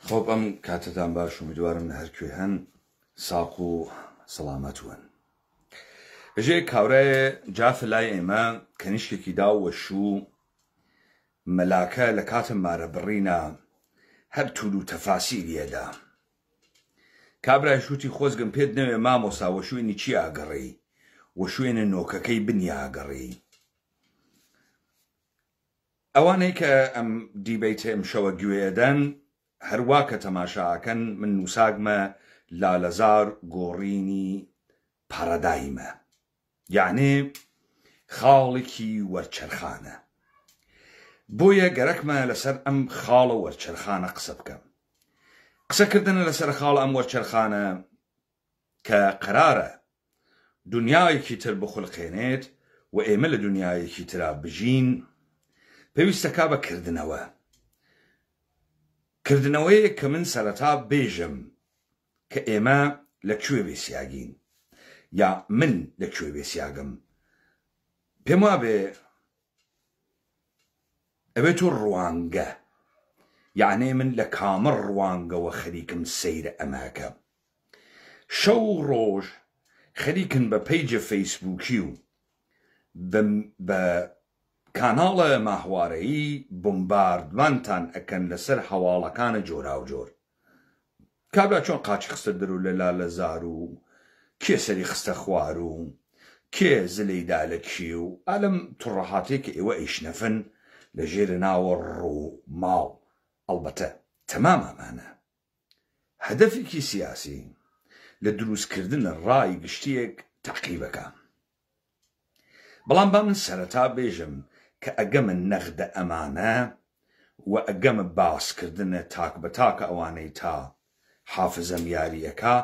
خۆپ ئەم کاتتان باش و میدوارم هەرکوێ هەن ساق و سەڵامەتوون. بەژێ کاورایە جافە لای ئێمە کەنیشکێکی داوە شوو مەلاکە لە کاتم مارە بڕینە هەر توول و تەفاسیریەدا. کابرای شووتی خۆزگم پێت نەوێ مامۆسا وەشوێنی چی ئاگەڕی وەشوێنە نۆکەکەی بنی ئاگەڕی. ئەوانەی کە ئەم دیبەیتە ئەمشەوە گوێدەن هەروە کە تەماشاکەن من نووساگمە لالەزار گۆڕینی پارەدایمە، یعنی خاڵێکی وەرچەرخانە. بۆیە گەرەکمە لەسەر ئەم خاڵە وەرچەرخانە قسە بکەم. قسەکردنە لەسەر خاڵە ئەم وەرچەرخانە کە قەرارە دنیایەکی تر بخولقێنێت و ئێمە لە دنیایەکی ترا بژین، پێویستەکا بە کردنەوەیە کە من سەرەتا بێژم کە ئێمە لەکوێ بێسیاگین یا من لەکوێ بێسیاگم. پێم وابێ ئەبێت و ڕوانگە، یعنی من لە کامە ڕوانگەوە خەریکم سەیرە ئەماکە. شەو ڕۆژ خەریکن بە پەیجە فەیسبووکی و بە کاناڵە ماهوارەیی بۆمباردمانتان ئەکەن لەسەر هەواڵەکانە جۆرا و جۆر. کابرا چۆن قاچی خستە دەرو لە لالەزار و کێ سەری خستە خوار و کێ زلەیدا لە کشی و ئالەم توڕەهاتێک کە ئێوە ئیشنەفن لە ژێرە ناوە ڕوو ماڵ. ئەڵبەتە تەمام ئەمانە هەدەفێکی سیاسی لە دروستکردنە ڕای گشتیەک تەعقیبەکە. بەڵام با من سەرەتا بێژم کە ئەگەمە نەغدە ئەمانە و ئەگەمە باسکردنە تاک بە تاکە ئەوانەی تا حافزەم یاریەکە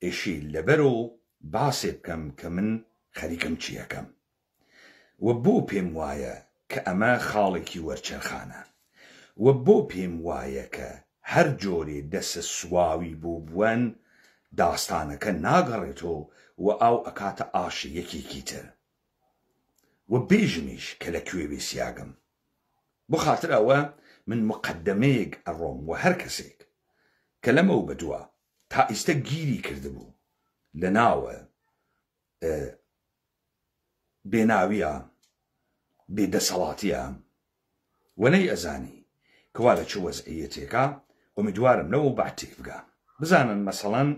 ئێشی لەبەر و باسێ بکەم کە من خەریکم چیەکەم. و بۆ پێم وایە کە ئەمە خاڵێکی وەرچەرخانە، و بۆ پێم وایە کە هەر جۆرێ دەسە سواوی بوو بووەن داستانەکە ناگەڕێتەوە و ئاو ئەکاتە ئاشی یەکێکی تر. و بێژمیش کە لەکوێ بێسیاگم. بۆ خاتر ئەوە من مقدمەیەک ئەڕۆم و هەر کەسێک کە لەمە و بەدووە تا ئێستا گیری کردبوو لە ناوە بێناویە بێدەسەڵاتیە و نەی ئەزانی کەوا لە چ وەزعیەتێکە، ئومیدوارم لەوە بەعتێک بگە. بزانن مەسەڵەن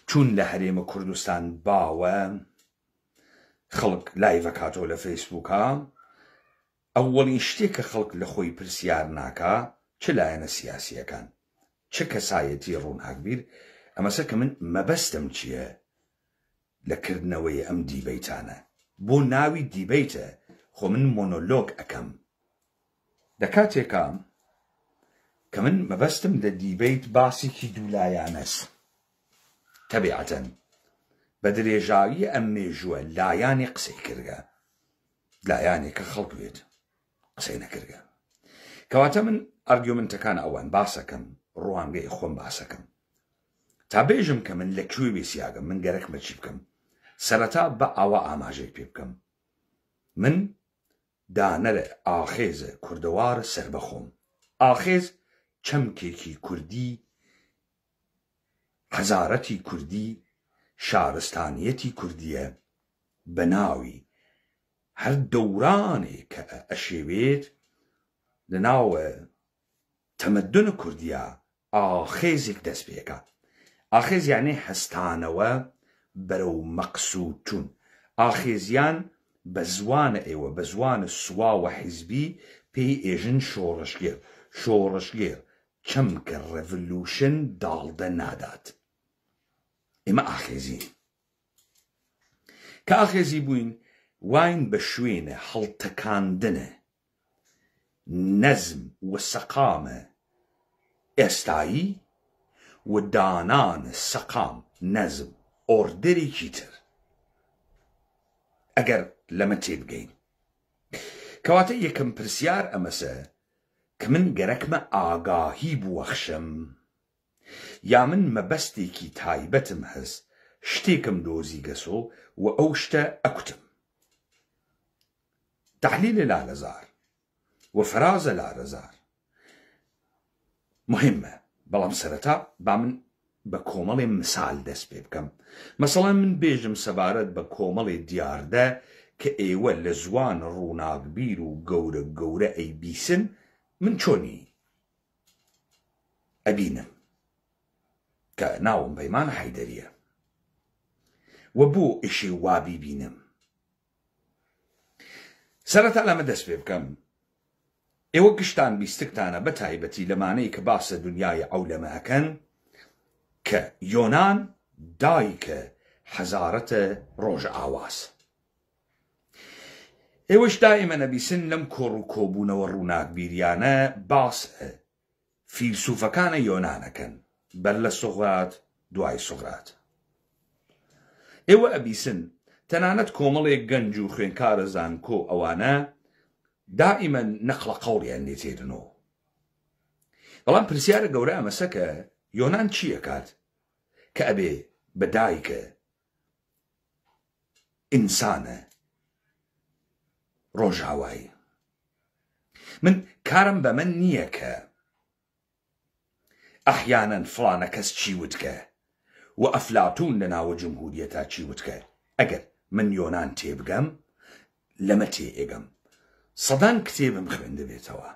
چون لە هەرێمە کوردستان باوە خەڵک لایڤە کاتۆ لە فەیسبووکە، ئەوەڵین شتێک کە خەڵک لە خۆی پرسیار ناکا چ لایەنە سیاسیەکان چ کەسایەتی ڕووناکبیر ئەمەسە کە من مەبەستم چییە لە کردنەوەی ئەم دیبەیتانە. بۆ ناوی دیبەیتە خۆ من مۆنۆلۆگ ئەەکەم لە کاتێکە کە من مەبەستم لە دیبەیت باسێکی دوولایانەس. تەبیعەتەن بە درێژایی ئەم مێژووە لایانی قسەی کردگە، لایانێکە خەڵک بێت قسەی نەکردگە. کەواتە من ئەرگومنتەکان ئەوان باسەکەم، ڕوانگەی خۆم باسەکەم تا بێژم کە من لەکوێ بێسیاگەم، من گەرەکمە چی بکەم. سەرەتا بە ئاوا ئاماژەی پێ بکەم. من دانەرە ئاخێزە کوردەوارە سەربەخۆم. ئاخێز چەمکێکی کوردی، هەزارەتی کوردی، شارستانیەتی کوردیە بە ناوی هەر دەورانێک کە ئەشێوێت لە ناوە تەمەدونە کوردیە ئاخێزێک دەست پێکە. ئاخێز یعنی هەستانەوە بەرەو مەقسوود چوون. ئاخێزیان بە زوانە ئێوە بە زوانە سواوە حیزبی پێی ئێژن شۆڕشگێر. شۆڕشگێر چەمکە ڕەڤلوشن داڵدە نادات. ئێمە ئاخێزین. کە ئاخێزی بووین واین بە شوێنە هەڵتەکاندنە نەزم و سەقامە ئێستایی و دانانە سەقام نەزم ئۆردەرێکی تر. ئەگەر لەمە تێبگەین کەواتە یەکەم پرسیار ئەمەسە کە من گەرەکمە ئاگاهی بوەخشم یا من مەبەستێکی تایبەتم هەست شتێکم دۆزی گەسۆ و ئەو شتە ئەکوتم. تحلیل لالەزار و فرازە لالەزار مهمة بەڵام سەرەتا با من بە کۆمەڵێ مثال دەست پێ بکەم. مەسەڵەن من بێژم سەبارەت بە کۆمەڵێ دیاردە کە ئێوە لە زوان ڕووناکبیر و گەورە گەورە ئەیبیسن، من چۆنی ئەبینم کە ناوم پەیمان حەیدەریە و بۆ ئیشێ وا بیبینم. سەرەتا لەمە دەست پێ بکەم، ئێوە گشتان بیستکتانە بە تایبەتی لەمانەی کە باسە دنیای عەولەمەکەن کە یۆنان دایکە حەزارەتە ڕۆژئاواز. ئێوەش دائیمە نەبیسن لەم کۆڕ و کۆبوونەوە ڕووناکبیریانە باسە فیلسوفەکانە یۆنانەکەن بەر لە سۆغرات دوای سۆغرات. ئێوە ئەبیسن تەنانەت کۆمەڵێک گەنج و خوێنکارە زانکۆ ئەوانە دائیمەن نەقڵە قەوڵیان لێ تێدنەوە. بەڵام پرسیارە گەورە ئەمەسە کە یۆنان چی ئەکات کە ئەبێ بە دایکە ئینسانە ڕۆژاوایی. من کارم بە من نییە کە ئەحیانەن فڵانە کەس چی وتکە و ئەفلاتون لە ناوە جمهوریەتا چی وتکە. ئەگەر من یۆنان تێبگەم لەمە تێئێگەم، سەدان کتێبم خوێندە بێتەوە،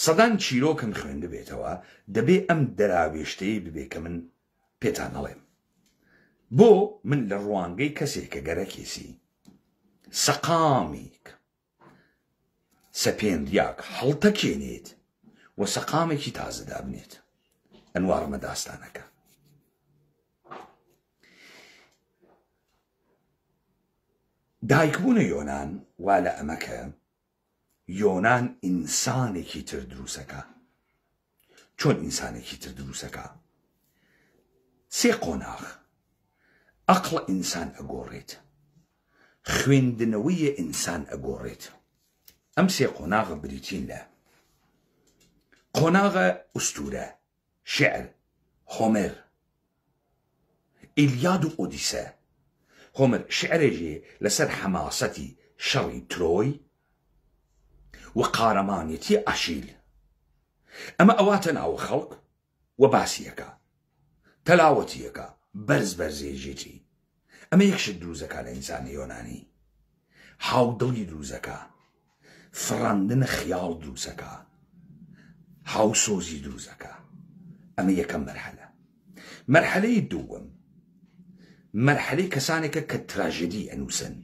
سەدان چیرۆکم خوێندە بێتەوە، دەبێ ئەم دەراوێشتەیە ببێ کە من پێتان نەڵێم. بۆ من لە ڕوانگەی کەسێکە گەرەکێسی سەقامیک سەپێندیاک هەڵتەکێنێت و سەقامێکی تازەدا بنێت، ئەنوارمە داستانەکە. دایکبوونە یۆنان وا لە ئەمەکە یۆنان ئینسانێکی تر دروسەکە. چۆن ئینسانێکی تر دروسەکە؟ سێ قۆناغ ئەقڵە ئینسان ئەگۆڕێت، خوێندنەوەیە ئینسان ئەگۆڕێت. ئەم سێ قۆناغە بریتین لە قۆناغە ئوستورە، شعر، هۆمێر، ئیلیاد و ئۆدیسە. هۆمر شعرێژێ لەسەر حەماسەتی شەڕی ترۆی و قارەمانێتی ئاشیل. ئەمە ئەواتە ناوە خەڵک و باسیەکە، تەلاوەتیەکە، بەرز بەرزێژێتی. ئەمە یەکشت دروزەکە لە ئینسانی یۆنانی، هاودڵی دروزەکە، فڕاندنە خیاڵ دروزەکە، هاوسۆزی دروزەکە. ئەمە یەکەم مەرحەلە. مەرحەلەی دووەم مەرحەلەی کەسانێکە کە تراژێدی ئەنووسن،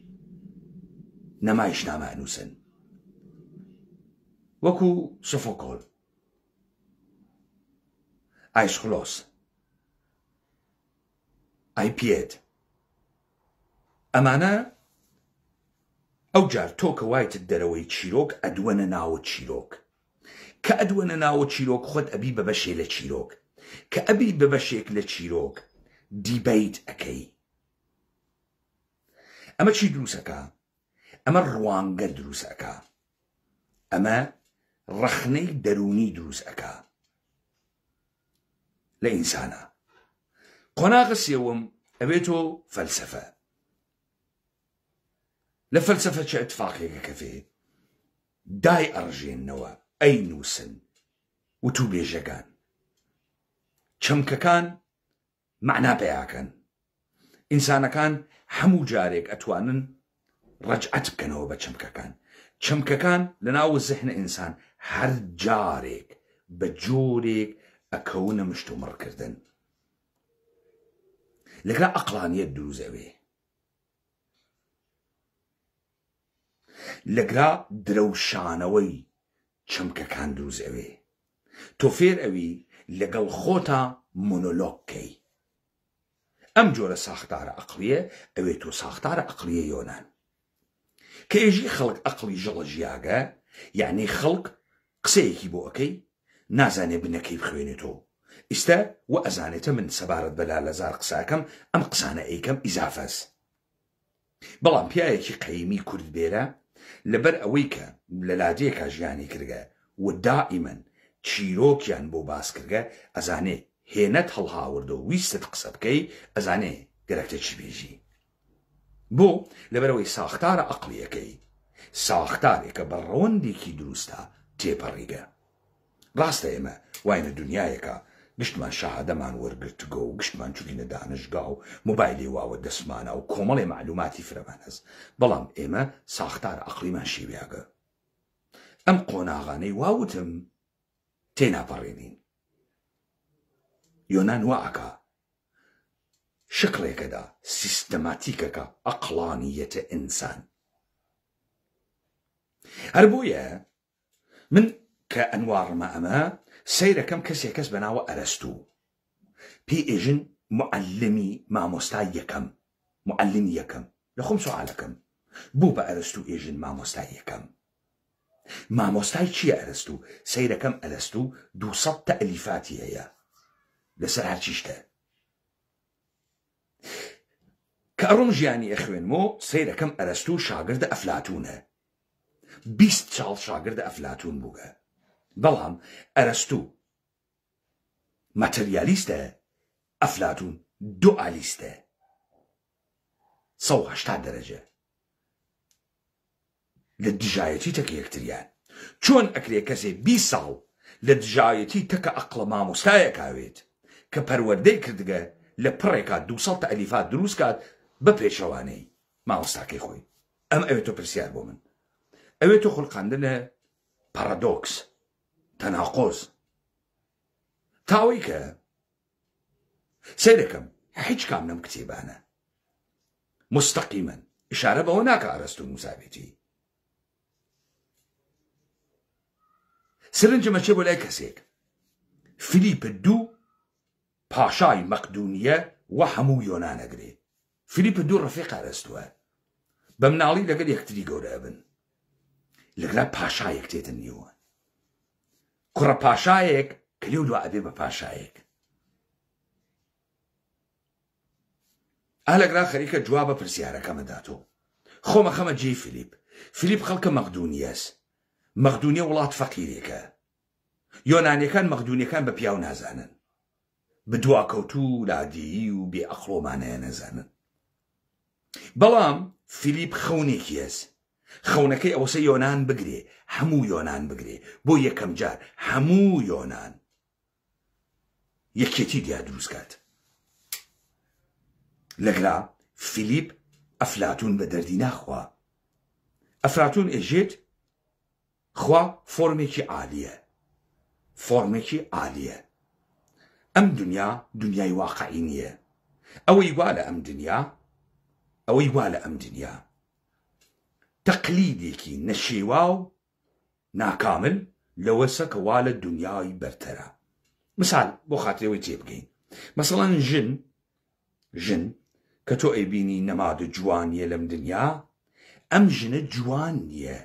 نەمایشنامە ئەنووسن، وەکو سۆفۆکڵ، ئایسخلۆس، ئایپیێد. ئەمانە ئەو جار تۆ کە وایتت دەرەوەی چیرۆک ئەدوەنە ناوە چیرۆک. کە ئەدوەنە ناوە چیرۆک خۆت ئەبی بە بەشێ لە چیرۆک. کە ئەبی بە بەشێک لە چیرۆک دیبەیت ئەەکەی. ئەمە چی دروسەکە؟ ئەمە ڕوانگە دروسەکە، ئەمە ڕەخنەی دەرونی دروسەکە لە ئینسانە. قۆناغە سێوەم ئەبێتۆ فەلسەفە. لە فەلسەفە چه ئەتفاقێکە کەفێ دای ئەڕژێننەوە، ئەینووسن وتوبێژەکان، چەمکەکان مەعنا پێیاکەن. ئینسانەکان هەموو جارێک ئەتوانن ڕەجعەت بکەنەوە بە چەمکەکان. چەمکەکان لە ناو زەهنە ئینسان هەر جارێک بە جۆرێک ئەکەونە مشت و مڕکردن. لەگرا ئەقلانیەت دروزەوێ، لەگرا درەوشانەوەی چەمکەکان دروزەوێ. تۆ فێر ئەوی لەگەڵ خۆتا مۆنۆلۆگکەی. ئەم جۆرە ساختارە ئەقلیە ئەوێ تۆ ساختارە ئەقلیە یۆنان. کە ئێژی خەڵک ئەقلی ژەڵە ژیاگە، یعنی خەڵک قسەیەکی بۆ ئەەکەی نازانێ بنەکەی بخوێنێتەوە. ئیستا و ئەزانێتە من سەبارەت بەلا لەزار قساکەم ئەم قسانە ئەیکەم ئیزافەس. بەڵام پیاەکی قەیمی کورد بێرە لەبەر ئەوەی کە لە لادەیەکە ژیانی کردگە و دائیمەن چیرۆکیان بۆ باس کردگە، ئەزانێ هێنەت هەڵهاوردە و ویستت قسە بکەی، ئەزانێ گەرەکتە چی بێژی. بۆ لەبەرەوەی ساختارە ئەقلیەکەی ساختارێکە بە ڕەوەندێکی دروستە تێپەڕیگە. ڕاستە ئێمە واینە دنیایەکە گشتمان شەهادەمان وەرگرتگۆ و گشتمان چوینە دانشگا و موبایلی واوە دەستمانە و کۆمەڵی معلوماتی فرەمان هەست بەڵام ئێمە ساختار عەقلیمان شیویاگە ئەم قۆناغانەی واوتم تێناپەڕێنین یۆنان واکە شکلێکەدا سیستەماتیکەکە عەقلانیەتە ئینسان هەر بۆیە من کە ئەنوارمە ئەمە سەیرەکەم کەسێکەس بەناوە ئەرەستوو پێی ئێژن معلمی مامۆستای یەکەم معلمی یەکەم لە خۆم سوالەکەم بوو بە ئەرەستوو ئێژن مامۆستای یەکەم مامۆستای چییە ئەرەستوو سەیرەکەم ئەرەستوو 200 تەئەلیفاتی هەیە لەسەر هەرچی شتە کە ئەڕۆم ژیانی ئەخوێنمەوە سەیرەکەم ئەرەستوو شاگردە ئەفلاتونە 20 ساڵ شاگردە ئەفلاتون بووگە بەڵام ئەرەستوو ماتریالیستە ئەفلاتون دوئالیستە 180 دەرەجە لە دژایەتی تەکە یەکتریان چۆن ئەکرێ کەسێ 20 ساڵ لە دژایەتی تەکە ئەقڵە مامۆستایە کاوێت کە پەروەردەی کردگە لە پڕێکا 200 تەئەلیفات دروست کات بە پێچەوانەی مامۆستاکەی خۆی ئەم ئەوێتۆ پرسیار بۆ من ئەوێتۆ خوڵقاندنە پارادۆکس تەناقۆز تاوەی کە سەیرەکەم هیچ کام لەم کتێبانە مستەقیمەن ئشارە بەوە ناکە ئەرەستوو موسابێتی سرنجمە چێ بۆ لای کەسێک فیلیپ دوو پاشای مەقدونیە و هەموو یۆنانەگرێ فیلیپ دوو ڕەفیق ئەرەستووە بە مناڵی لەگەڵ یەکتری گەورە بن لەگەڵا پاشایەک تێتن نیوە کوڕە پاشایەک کە لێو دوا ئەبێ بە پاشایەک ئالەگرا خەریکە جواب بە پرسیارەکەمە داتۆ خۆمە خەمە جێی فیلیپ خەڵکە مەقدونیەس مەقدونیە وڵات فەقیرێکە یۆنانیەکان مەقدونیەکان بە پیاو نازانن بدواکەوتوو لادیی و بێ ئەقڵۆمانەیە نەزانن بەڵام فیلیپ خەونێکیەس خەونەکەی ئەوسە یۆنان بگرێ هەموو یۆنان بگرێ بۆ یەکەم جار هەموو یۆنان یەکێتی دیا دروست کات لەگرا فیلیپ ئەفلاتون بە دەردی ناخوا ئەفلاتون ئێژێت خوا فۆرمێکی عالیە فۆرمێکی عالیە ئەم دنیا دنیای واقعی نییە ئەوەی وا لە ئەم دنیا ئەوەی وا لە ئەم دنیا تەقلیدێکی نەشێوا و ناکامل لەوەسە کە وا لە دنیای بەرتەرە مثال بۆ خاترەوەی تێبگەین مەسەڵەن ژن کە تۆ ئەیبینی نەمادە جوانیە لەم دنیا ئەم ژنە جوان نییە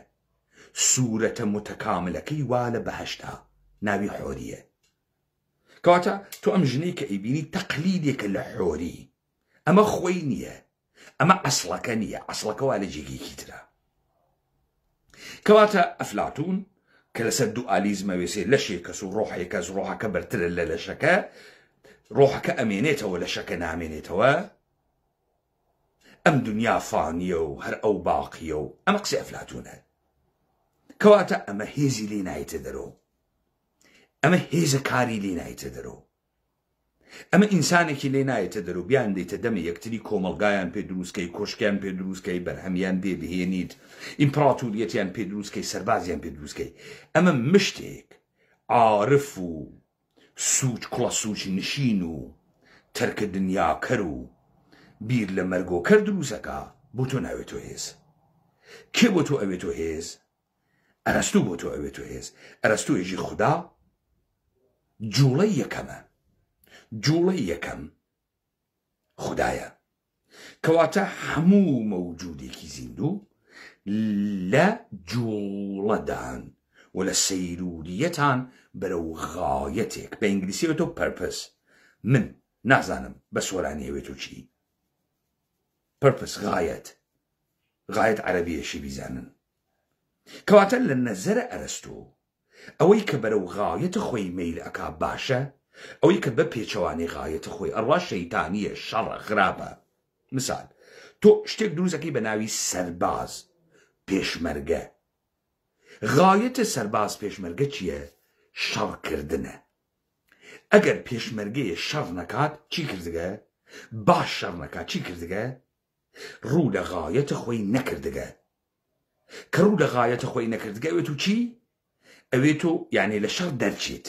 سوورەتە متەکاملەکەی وا لە بەهەشتا ناوی حۆریە کەواتە تۆ ئەم ژنەی کە ئەیبینی تەقلیدێکە لە حۆری ئەمە خۆی نییە ئەمە ئەسڵەکە نییە ئەسڵەکە وا لە جێگێکی ترە کەواتە ئەفلاتون کە لەسەر دوئالیزمە وێسێ لەشێک کەس و ڕۆحێکەس ڕۆحەکە بەرترە لە لەشەکە ڕۆحەکە ئەمێنێتەوە لەشەکە نامێنێتەوە ئەم دنیا فانیە و هەر ئەو باقیە و ئەمە قسەی ئەفلاتونە کەواتە ئەمە هێزی لێ نایەتە دەرەوە ئەمە هێزە کاری لێ نایەتە دەرەوە ئەمە ئینسانێکی لێ نایەتە دەرەوە بیان دەیتە دەمە یەکتری کۆمەلگایان پێ دروستکەی کۆشکیان پێ دروستکەی بەرهەمیان بێ بهێنیت ئیمپراتوریەتیان پێ دروستکەی سەربازیان پێ دروستکەی ئەمە مشتێک عارف و سوچ کوڵە سوچی نشین و تەرکە دنیاکەر و بیر لە مەرگۆکەر دروستەکە بۆ تۆ ناوێتۆ هێز کێ بۆ تۆ ئەوێتۆ هێز ئەرەستوو بۆ تۆ ئەوێتۆ هێز ئەرەستوو هێژی خودا جوڵەی یەکەمە جوڵەی یەکەم خودایە کەواتە هەموو مەوجودێکی زیندوو لە جوڵەدان و لە سەیروریەتان بەرەو غایەتێک بە ئینگلیسی ئەوێتۆ پەرپس من نازانم بە سۆرانی ئەوێتۆ چی پەرپس غایەت عەرەبیەشی بیزانن کەواتە لە نەزەرە ئەرەستوو ئەوەی کە بەرەو غایەتە خۆی مەیل ئەکا باشە ئەوەی کە بە پێچەوانەی غایەتە خۆی ئەڕوا شەیتانیە شەڕە خراپە مثال تۆ شتێک دروستەکەی بە ناوی سەرباز پێشمەرگە غایەتە سەرباز پێشمەرگە چییە شەڕکردنە ئەگەر پێشمەرگەیە شەڕ نەکات چی کردگە؟ باش شەڕ نەکات چی کردگە؟ ڕوو لە غایەتە خۆی نەکردگە. کە ڕوو لە غایەتە خۆی نەکردگە ئەوێت و چی؟ ئەوێت و یعنی لە شەڕ دەرچێت،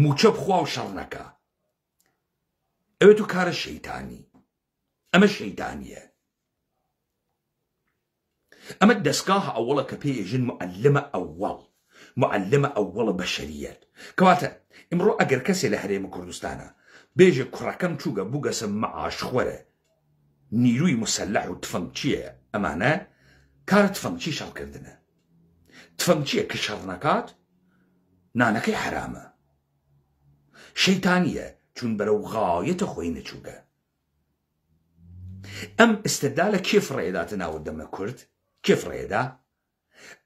موچە بخوا و شەڕ نەکا. ئەوێت و کارە شەیتانی. ئەمە شەیتانیە. ئەمە دەستگاه ئەوڵە کە پێژن معلمە ئەوڵ، معلمە ئەوڵە بەشەریەت. کەواتە ئمڕۆ ئەگەر کەسێ لە هەرێمە کوردستانە بێژە کوڕەکەم چووگە بووگەسە مەعاشخوەرە، نیروی مسلح و تفەنگچیە، ئەمانە کارە تفەنگچی شەڕکردنە. تفەنگچیە کە شەڕ نەکات نانەکەی حرامە، شەیتانیە، چون بەرەو غایەتە خۆی نەچووگە. ئەم ئستدلالە کێ فڕێداتە ناوە دەمە کورد؟ کێ فڕێدا؟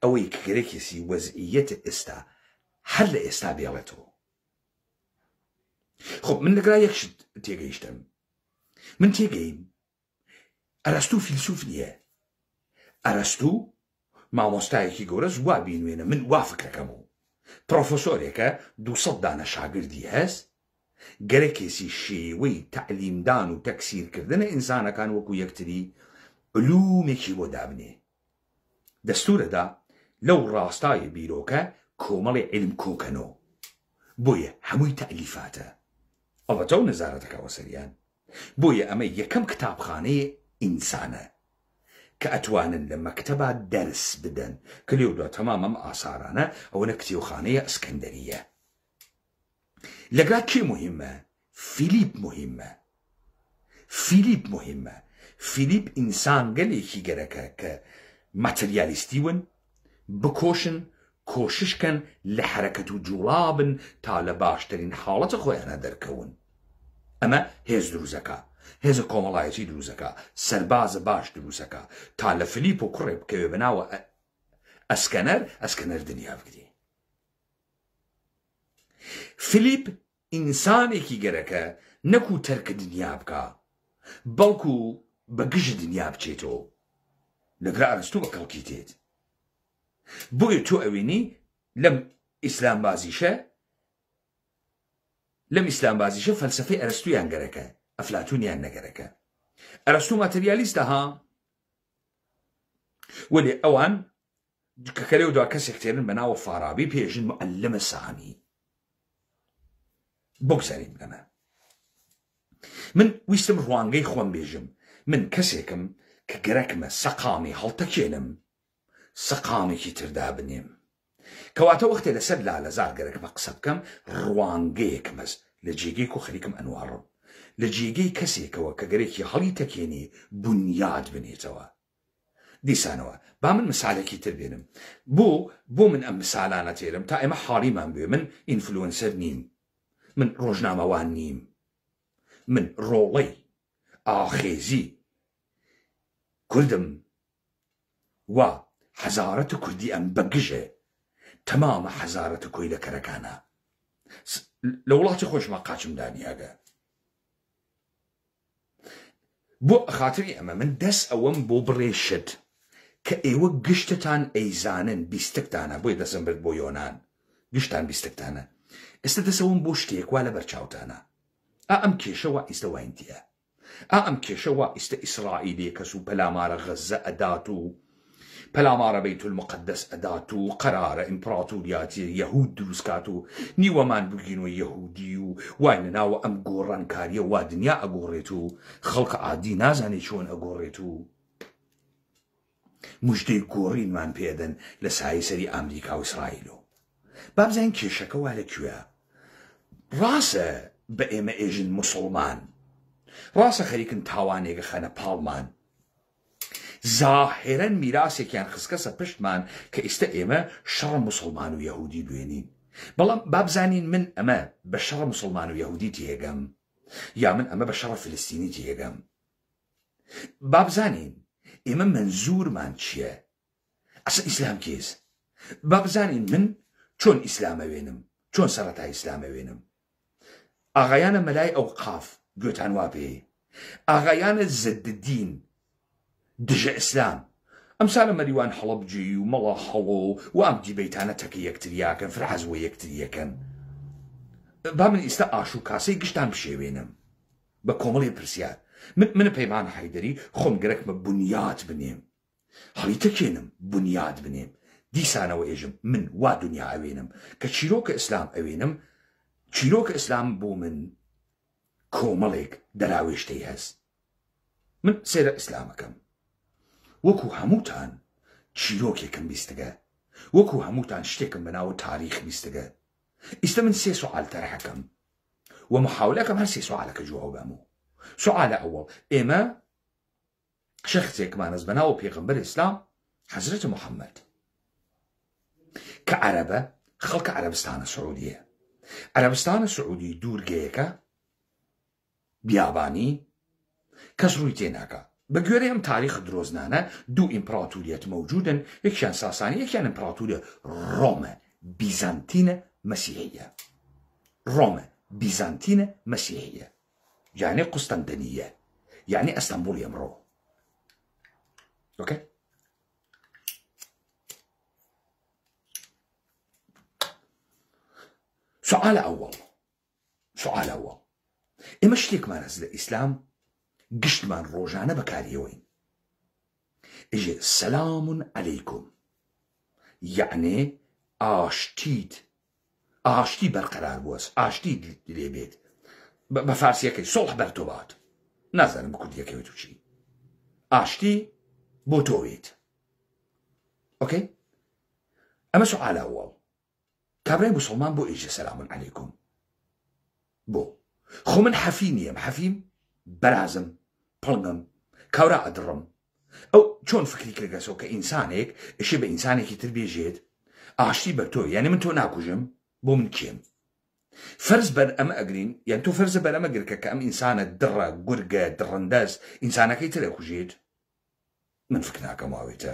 ئەوەی کە گەرەکێسی وەزعیەتە ئێستا هەر لە ئێستا بێڵێتەوە. خب من لەگرا یەک شت تێگەیشتم. من تێگەیم ئەرەستوو فیلسوف نییە. ئەرەستوو مامۆستایەکی گەورە وا بینوێنە، من وا فکرەکەم و پرۆفەسۆرێکە 200 دانە شاگردی هەست، گەرەکێسی شێوەی تەعلیمدان و تەکسیرکردنە ئینسانەکان وەکو یەکتری علومێکی بۆ دابنێ. دەستورەدا لەو ڕاستایە بیرۆکە کۆمەڵی علم کۆکەنەوە، بۆیە هەمووی تەعلیفاتە. ئەڵبەتە و نەزارەتەکەوە سەریان، بۆیە ئەمە یەکەم کتابخانەیە ئینسانە کە ئەتوانن لە مەکتەبا دەرس بدەن، کە لێودا تەمام ئەم ئاسارانە ئەوەنە کتێوخانەیە ئەسکەندەریە. لەگرا کێ مهمە؟ فیلیپ مهمە. فیلیپ مهمە. فیلیپ ئینسان گەلێکی گەرەکە کە ماتریالیستیون، بکۆشن، کۆششکەن لە حرەکەت و جوڵابن تا لە باشترین حاڵەتە خۆیانە دەرکەون. ئەمە هێز دروزەکە، هێزە کۆمەڵایەتی دروزەکە، سەربازە باش دروزەکە، تا لە فیلیپ و کوڕێ بکەوێ بەناوە ئەسکەنەر دنیا بگری. فیلیپ ئینسانێکی گەرەکە نەکو تەرکە دنیا بکە، بەڵکو بە گژە دنیا بچێتەوە. لەگرا ئەرستوو بە کەڵکی تێت. بۆیە تۆ ئەوێنی لەم ئیسلام بازیشە فەلسەفەی ئەرستویان گەرەکە، ئەفلاتونیان نەگەرەکە. ئەرستوو ماتریالیستە ها، وەلێ ئەوان کە لێودا کەسێک تێرن بەناوە فارابی پێژن معلمە سامی. بگذاریم لەمە. من ویستم ڕوانگەی خۆم بێژم، من کەسێکم کە گەرەکمە سەقامی هەڵتەکێنم، سەقامێکی تردا بنێم. کەواتە وەختێ لەسەر لالەزار گەرەکمە قسە بکەم، ڕوانگەیەکمەس لە جێگەی کو خەریکم ئەنوارڕم، لە جێگەی کەسێکەوە کە گەرێکی هەڵی تەکێنی بنیاد بنێتەوە. دیسانەوە با من مسالێکی تر بێنم. بۆ من ئەم مسالانە تێرم تا ئێمە حاڵیمان بێ. من ئینفلوئنسەر نیم، من ڕۆژنامەوان نیم، من ڕۆڵەی ئاخێزی کوردم وا حەزارەتە کوردی ئەم بەگژێ تەمامە حەزارەتە کۆی لە کەرەکانە. لە وڵاتی خۆشما قاچم دانیاگە. بۆ خاتری ئەمە من دەست ئەوەم بۆ بڕێشت کە ئێوە گشتتان ئەیزانن، بیستکتانە، بۆی دەسم برد بۆ یۆنان، گشتان بیستکتانە. ئێستا دەسەوەم بۆ شتێک وا لە بەرچاوتانە. ئەم کێشەوە ئیستە واینتیە، ئەم کێشەوە ئیستە ئیسرائیلی کەس و پەلامارە غەزە ئەدات و پەلامارە بەیت المقدس ئەدات و قەرارە ئیمپراتۆریاتی یەهود دروستکات و نیوەمان بگین و یەهودی و وای لەناوە ئەم گۆڕانکاریە وا دنیا ئەگۆڕێت و خەڵکە عادی نازانێت چۆن ئەگۆڕێت و موژدەی گۆڕینمان پێدەن لە سایسەری ئەمریکا و ئیسرائیل. با بزانین کێشەکە وا لەکوێیە. ڕاستە بە ئێمە ئێژن موسڵمان، ڕاستە خەریکن تاوانێکە خەنە پاڵمان، ظاهرەن میراسێکیان خستکەسە پشتمان کە ئێستا ئێمە شەڕ موسڵمان و یەهودی دوێنین. بەڵام با بزانین من ئەمە بە شەڕ موسڵمان و یەهودی تێگەم، یا من ئەمە بە شەڕ فلستینی تێگەم. با بزانین ئێمە منزورمان چییە؟ ئەسە ئیسلام کێز؟ با بزانین من چۆن ئیسلامە وێنم، چۆن سەرەتا ئیسلامە وێنم. ئاغایانە مەلای ئەوقاف گوێتان وا پێ، ئاغایانە زەددین دژە ئیسلام، ئەمسالە مەریوان هەڵەبجی و مەڵە هەڵۆ و ئەم دیبەیتانە تەکە یەکتریاکەن، فرحەز بۆ یەکتریەکەن. با من ئێستا ئاشوکاسەی گشتان بشێوێنم بە کۆمەڵێ پرسیار من پەیمان حەیدەری خۆم گەرەکمە بنیاد بنێم هەڵی تەکێنم بنیاد بنێم دیسانەوە ئێژم من وا دنیا ئەوێنم کە چیرۆکە ئیسلام ئەوێنم چیرۆکە ئیسلام بۆ من کۆمەڵێک دەراوێشتەی هەست من سێرە ئیسلامەکەم وەکو هەمووتان چیرۆکێکم بیستگە وەکو هەمووتان شتێکم بەناوە تاریخ بیستگە ئیستا من سێ سوعال تەرحەکەم و محاولەکەم هەر سێ سوعالەکە جواب بەموو سوعالە ئەوەڵ ئێمە شەخصێکمان هەست بەناوە پێغەمبەر ئیسلام حەزرەتە محەممەد کە عەرەبە خەڵکە عەرەبستانە سعودیە عەرەبستانە سعودی دوورگەیەکە بیابانی کەس ڕووی تێناکە بە گوێرەی ئەم تاریخ درۆزنانە دوو ئیمپراتوریەت مەوجودن یەکیان ساسانی یەکیان ئیمپراتوریە ڕۆمە بیزانتینە مەسیحیە ڕۆمە بیزانتینە مەسیحیە یعنی قوستەندەنیە یعنی ئەستەمبوڵی ئەمڕۆ اوكي سؤال أول إما شتێکمان هەست لە ئیسلام گشتمان ڕۆژانە بەکاریەوەین ئیژێ سەلام عەلەیکوم یعنی ئاشتی بەرقەرار بووە ئاشتی لێبێت بە فارسیەکەی سۆڵح بەرتۆ بات نازانم بە کوردیەکەوێت و چی ئاشتی بۆ تۆوێت ئۆکەی ئەمە سوعالە ئەوڵ کابرای مسلمان بۆ ئیژە سەلام عەلەیکوم بۆ خۆ من حەفی نییەم حەفیم بەرازم پڵگم کاورا ئەدڕم ئەو چۆن فکری کردگەسەوە کە ئینسانێک ئشێ بە ئینسانێکی تر بێژێت ئاشتی بەر تۆ یعنی من تۆ ناکوژم بۆ من کێم فەرز بەر ئەمە ئەگرین یان تۆ فەرزە بەر ئەمە گرکە کە ئەم ئینسانە دڕە گورگە دڕندەست ئینسانەکەی تر ئەکوژێت من فکر ناکەم واوێتە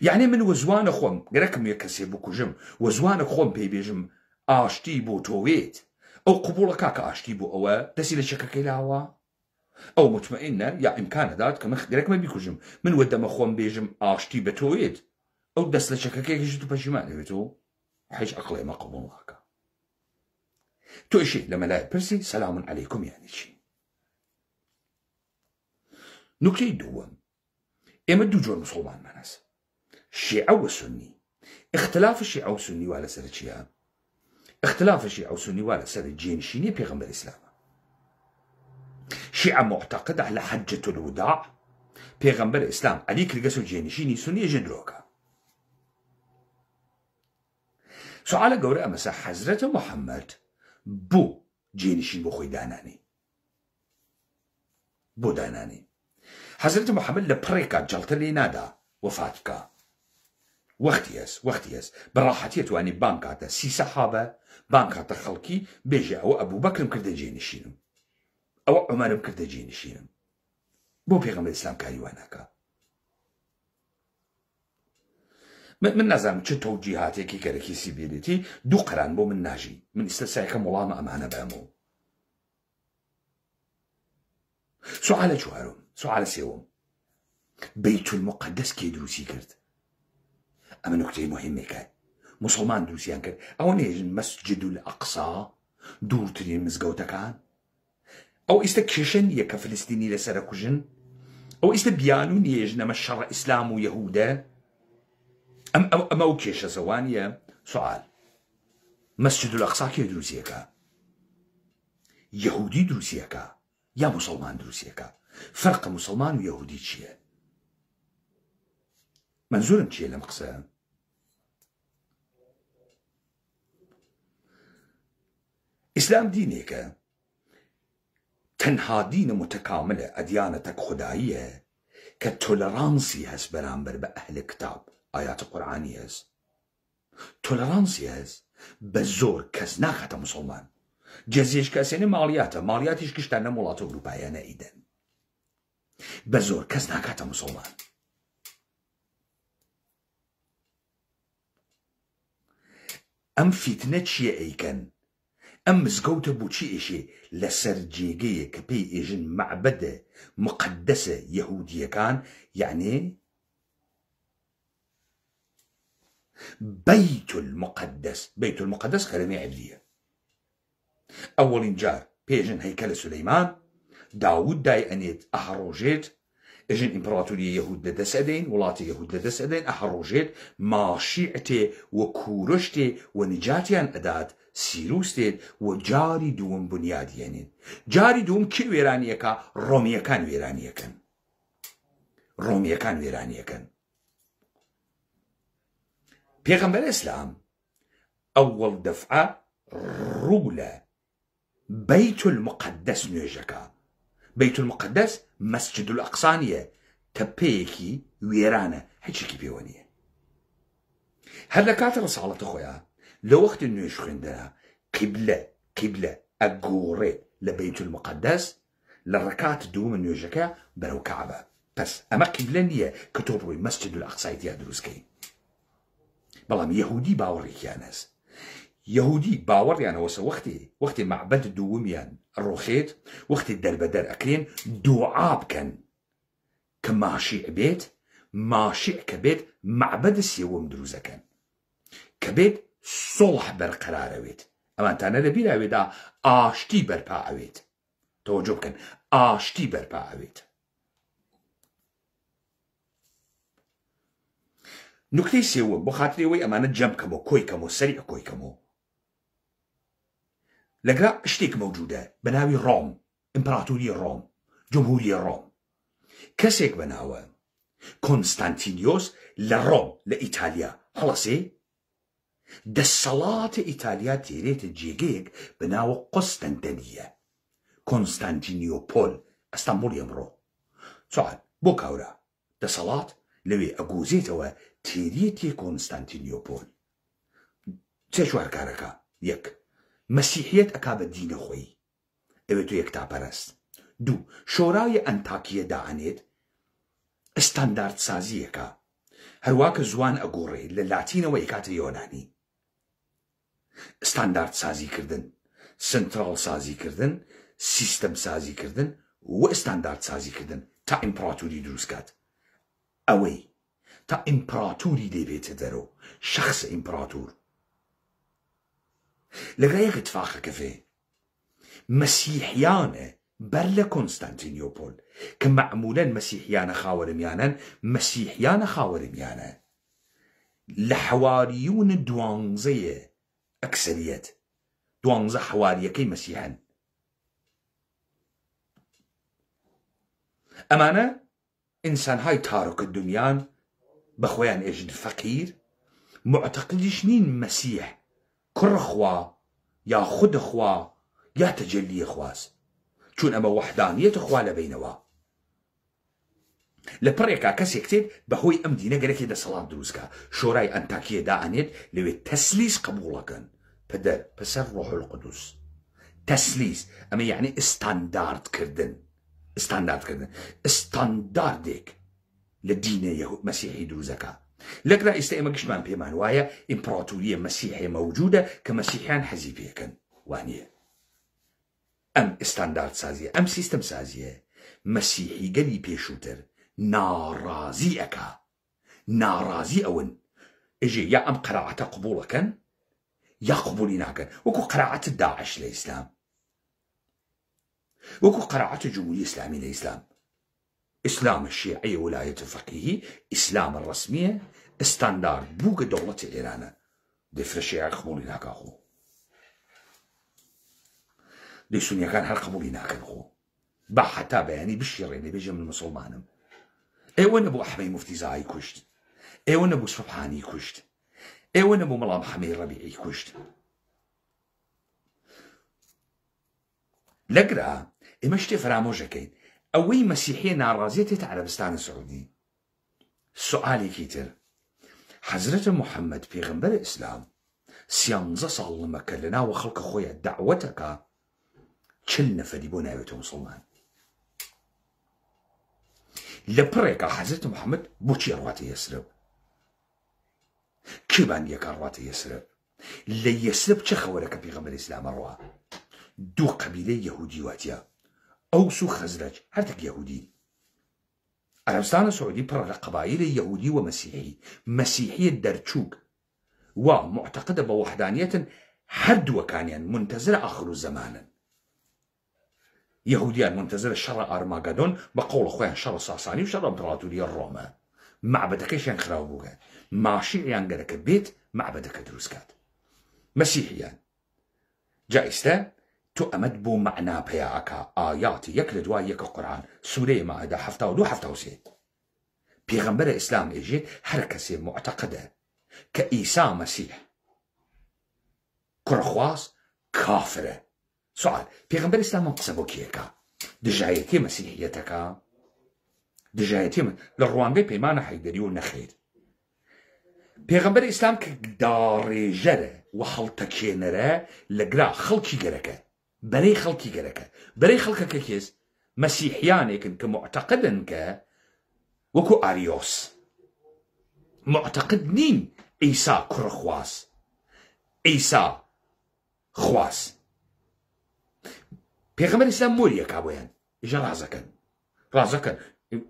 یعنی من وەزوانە خۆم گەرەکم یەک کەسێ بکوژم وەزوانە خۆم پێی بێژم ئاشتی بۆ تۆوێت ئەو قبوڵەکە کە ئاشتی بۆ ئەوە دەستی لە چەکەکەی لاوە ئەو مطمئنە یا ئیمکانەدات کە من گەرەکمە بیکوژم من وەدەمە خۆم بێژم ئاشتی بە تۆوێت ئەو دەست لە چەکەکەیکیشت و پەشیمان دەوێت و هیچ عەقڵێ مە قبوڵ ناکە تۆ ئیشی لە مەلای پرسی سەلام عەلەیکوم یعنی چی نکتەی دووەم ئێمە دوو جۆر مسڵمانمان هەست شیعە و سونی اختلاف شیعە و سونی وا لەسەر چییە اختلاف شیعە و سونی وا لەسەر جێنشینی پێغەمبەر ئیسلامە شیعە معتەقدە لە حەجەت الوداع پێغەمبەر ئیسلام عەلی کردگەس و جێنشینی سونی ژندرۆکە سوعالە گەورە ئەمەسە حەزرەتە محەممەد بۆ جێنشین بۆ خۆی دانانی بۆ دانانی حەزرەتە محەممەد لە پڕێکا جەڵتە لێ نادا وەفات بکە وەختی هەست بەڕاحەتیە توانی بان کاتە سی سەحابە بان کاتە خەڵکی بێژە ئەوە ئەبوو بەکرم کردە جێنشینم ئەوە عومەرم کردە جێنشینم بۆ پێغەمبەر ئیسلام کاری وا ناکە من نازانم چه تەوجیهاتێکی گەرەکی سیبیلیتی دوو قەران بۆ من ناژی من ئێستا سایەکەم وەڵامە ئەمانە بەمەوە سوعالە چوارم سوعالە سێوم بەیت المقدس کێ دروستی کرد ئەمە نکتەی مهمێکە مسلمان دروستیان کرد ئەوە نێژن مەسجد الئەقسا دوورترین مزگەوتەکان ئەو ئێستا کێشە نییە کە فلستینی لەسەرە کوژن ئەو ئێستا بیان و نێژنەمە شەڕە ئیسلام و یەهودە ئەمە و کێشە زەوانیە سوعال مەسجد الئەقسا کێ دروستیەکە یەهودی دروستیەکە یا مسلمان دروستیەکە فەرقە مسلمان و یەهودی چییە منزورم چییە لەم قسە ئیسلام دینێکە تەنها دینە متەکاملە ئەدیانە تەک خوداییە کە تۆلەرانسی هەست بەرامبەر بە ئەهلە کتاب ئايات قورئانی هەست تۆلەرانسی هەست بە زۆر کەس ناکاتە مسلمان جەزیەش کەسێنێ ماڵیاتە ماڵیاتیش گشتان لە وڵاتە ئەوروپایانە ئیدەن بە زۆر کەس ناکاتە مسلمان ئەم فیتنە چییە ئەیکەن ئەم مزگەوتە بۆچی ئێشێ لەسەر جێگەیە کە پێی ئێژن مەعبەدە مقدسە یەهودیەکان یعنی بەیت المقدس کەلمەی عەبریە ئەوەڵین جار پێژن هەیکەلە سولەیمان داود دای ئەنێت ئەهەڕۆژێت ئەژن ئیمپراتوری یەهود لەدەست ئەدەین وڵاتی یەهود لەدەست ئەدەین ئەهەڕۆژێت ماشیعتێ و کوورشتێ و نجاتیان ئەدات سیروستێت و جاری دووەم بنیادیێنێن جاری دووەم کێ وێرانیەکە ڕۆمیەکان وێرانیەکەن ڕۆمیەکان وێرانیەکەن پێغەمبەر ئیسلام ئەوەڵ دەفعە ڕوو لە بەیت المقدس نوێژەکە بەیت المقدس مەسجد الأقسا نیە تەپەیەکی وێرانە هیچێکی پێوە نییە هەر لە کاتە ڕساڵەتە خۆیان لە وەختی نوێژ خوێندنە قیبلە ئەگۆڕێ لە بەیت المقدس لە ڕەکات دووەمە نوێژەکە بەرەو کەعبە پس ئەمە قیبلە نییە کە تۆ بڕۆی مەسجد الأقسای تیا دروستکەی بەڵام یەهودی باوەڕێکیان هەست یەهودی باوەڕیانەوەسە وەختی معبەد دووەمیان ڕۆخێت وەختی دەربەدەر ئەکرێن دوعا بکەن کە ماشیع بێت ماشیع کە بێت معبەدە سێوەم دروستەکەن کە بێت سڵح بەرقەرارەوێت ئەمانتانە لە بیراوێدا ئاشتی بەرپا ئەوێت تەوەجۆ بکەن ئاشتی بەرپا ئەوێت نکتەی سێوەم بۆ خاترەوەی ئەمانە جەمکەمەوە کۆیکەمەوە سەریع کۆیکەمەوە لەگرا شتێک مەوجودە بە ناوی ڕۆم ئیمپراتوری ڕۆم جمهوری ڕۆم کەسێک بەناوە کۆنستانتینیۆس لە ڕۆم لە ئیتالیا هەڵەسێ دەسەڵاتە ئیتالیا تێرێتە جێگەیەک بە ناوە قۆستەنتینیە کۆنستانتینیۆپۆل ئەستانبوڵی ئەمڕۆ چۆن بۆ کاورە دەسەڵات لەوێ ئەگۆزێتەوە تێریەتی کۆنستانتینیۆپۆل چێ چوارکارەکە یەک مەسیحیەت ئەکا بە دینە خۆی ئەوێت و یەکتاپەرست دوو شۆرای ئەنتاکیە داهەنێت ئستاندارد سازیەکە هەروواکە زوان ئەگۆڕێ لە لاتینەوە ئەکاتە یۆنانی ئستاندارد سازیکردن سنترال سازیکردن سیستەم سازیکردن و ئستاندارد سازیکردن تا ئیمپراتوری دروستکات ئەوەی تا ئیمپراتوری دەبێتە دەرەوە شەخص ئیمپراتور لەگەڵ یەک اتفاقەکە فێ مەسیحیانە بەر لە کۆنستانتینیۆپۆل کە مەعمولەن مەسیحیانە خاوەرمیانن مەسیحیانە خاوەرمیانە لە حەواریون دوانزەیە ئەکسەریەت دوانزە حەواریەکەی مەسیحەن ئەمانە ئینسانهای تارۆکە دنیان بەخۆیان ئێژن فەقیر معتەقدیش نین مەسیح کوڕخوا یا خودخوا یا تەجەلیە خواست چون ئەمە وەحدانیەتە خوا لە بینەوە لە پڕێکا کەسێک تێت بەهۆی ئەم دینە گەرەکی دەسەڵات دروستکە شۆرای ئەنتاکیە دائەنێت لەوێ تەسلیس قبوڵەکەن پەدەر پەسەر ڕۆح القودوس تەسلیس ئەمە یعنی ئستانداردکردن ئستانداردێک لە دینە مەسیحی دروستەکە لەگرا ئێستا ئێمە گشتمان پێمان وایە ئیمپراتوریە مەسیحی مەوجودە کە مەسیحیان حەزی پێکەن وانییە ئەم ئستاندارد سازیە ئەم سیستەم سازیە مەسیحی گەلی پێشووتر ناڕازی ئەکا ناڕازی ئەون ئێژێ یا ئەم قەراعەتە قبوڵەکەن یا قبولی ناکەن وەکو قەراعەت داعش لە ئیسلام وەکو قەراعەت جمهوری ئیسلامی لە ئیسلام ئیسلام الشیعی ولاية فقیهی ئیسلام ڕسمیە ئستاندارد بووکە دەوڵەتی ئێرانە دەفرە شیعە قبولی ناکا خۆ دەی سونیەکان هەر قبولی ناکەن خۆ با حتا بەیانی بشیڕێنێ بێژە من مسلمانم ئێوە نەبوو ئەحمەی موفتیزایی کوشت ئێوە نەبوو سوبحانی کوشت ئێوە نەبوو مەڵام حەمەی ڕەبیعی کوشت لەگرا ئێمە شتێ فرامۆژەکەین ئەوەی مەسیحیە ناڕازیێتێتە عەرەبستانە سعودی سوالێکی تر حەزرەتە محەممەد پێغەمبەرە ئیسلام 13 ساڵ لە مەکە لە ناوە خەڵکە خۆیان دەعوەتەکە 40 نەفەری بۆ ناوێتە مسلمان لە پڕێکە حەزرەتە محەممەد بۆچی ڕواتە یەسرب کێبانیەکە ڕواتە یەسرب لە یەسرب چه خەوەرەکە پێغەمبەر ئیسلامە ڕوا دوو قەبیلەی یەهودی واتیە ئەوس و خەزرەج هەردەک یەهودی عەرەبستانە سعودی پڕە لە قەبایلە یەهودی و مەسیحی مەسیحیە دەرچووک وا معتەقدە بە وەحدانیەتن هەردووەکانیان منتەزرە ئاخر و زەمانن. یەهودیان منتەزرە شەڕە ئارماگەدۆن بە قەوڵ خۆیان شەڕە ساسانی و شەڕە ئیمپراتۆریە ڕۆمە. معبەدەکەیشیان خراو بووگە ماشیعیان گەرەکە بێت معبەدەکە دروستکات. مەسیحیان جا ئێستا تۆ ئەمەد بۆ مەعنا پێیا ئەکا ئایاتی یەک لە دوای یەکە قورئان سوورەی مائیدە 72 73 پێغەمبەرە ئیسلام ئێژێت هەر کەسێ معتەقەدە کە ئیسا مەسیح کوڕەخواست کافرە. سوال پێغەمبەر ئیسلام قسە بۆ کێکە؟ دژایەتی مەسیحیەتەکە؟ دژایەتی لە ڕوانگەی پەیمانە حەیدەری و نەخێر. پێغەمبەر ئیسلام کە داڕێژەرە و هەڵتەکێنەرە لەگرا خەڵکی گەرەکە بەرەی خەڵکی گەرەکە بەرەی خەڵکەکە کێس مەسیحیانێکن کە معتەقەدن کە وەکو ئاریۆس معتەقد نین ئیسا کوڕەخواست ئیسا خواست. پێغەمبەر ئیسلام مۆریەکا بۆیان ئیژە ڕازەکەن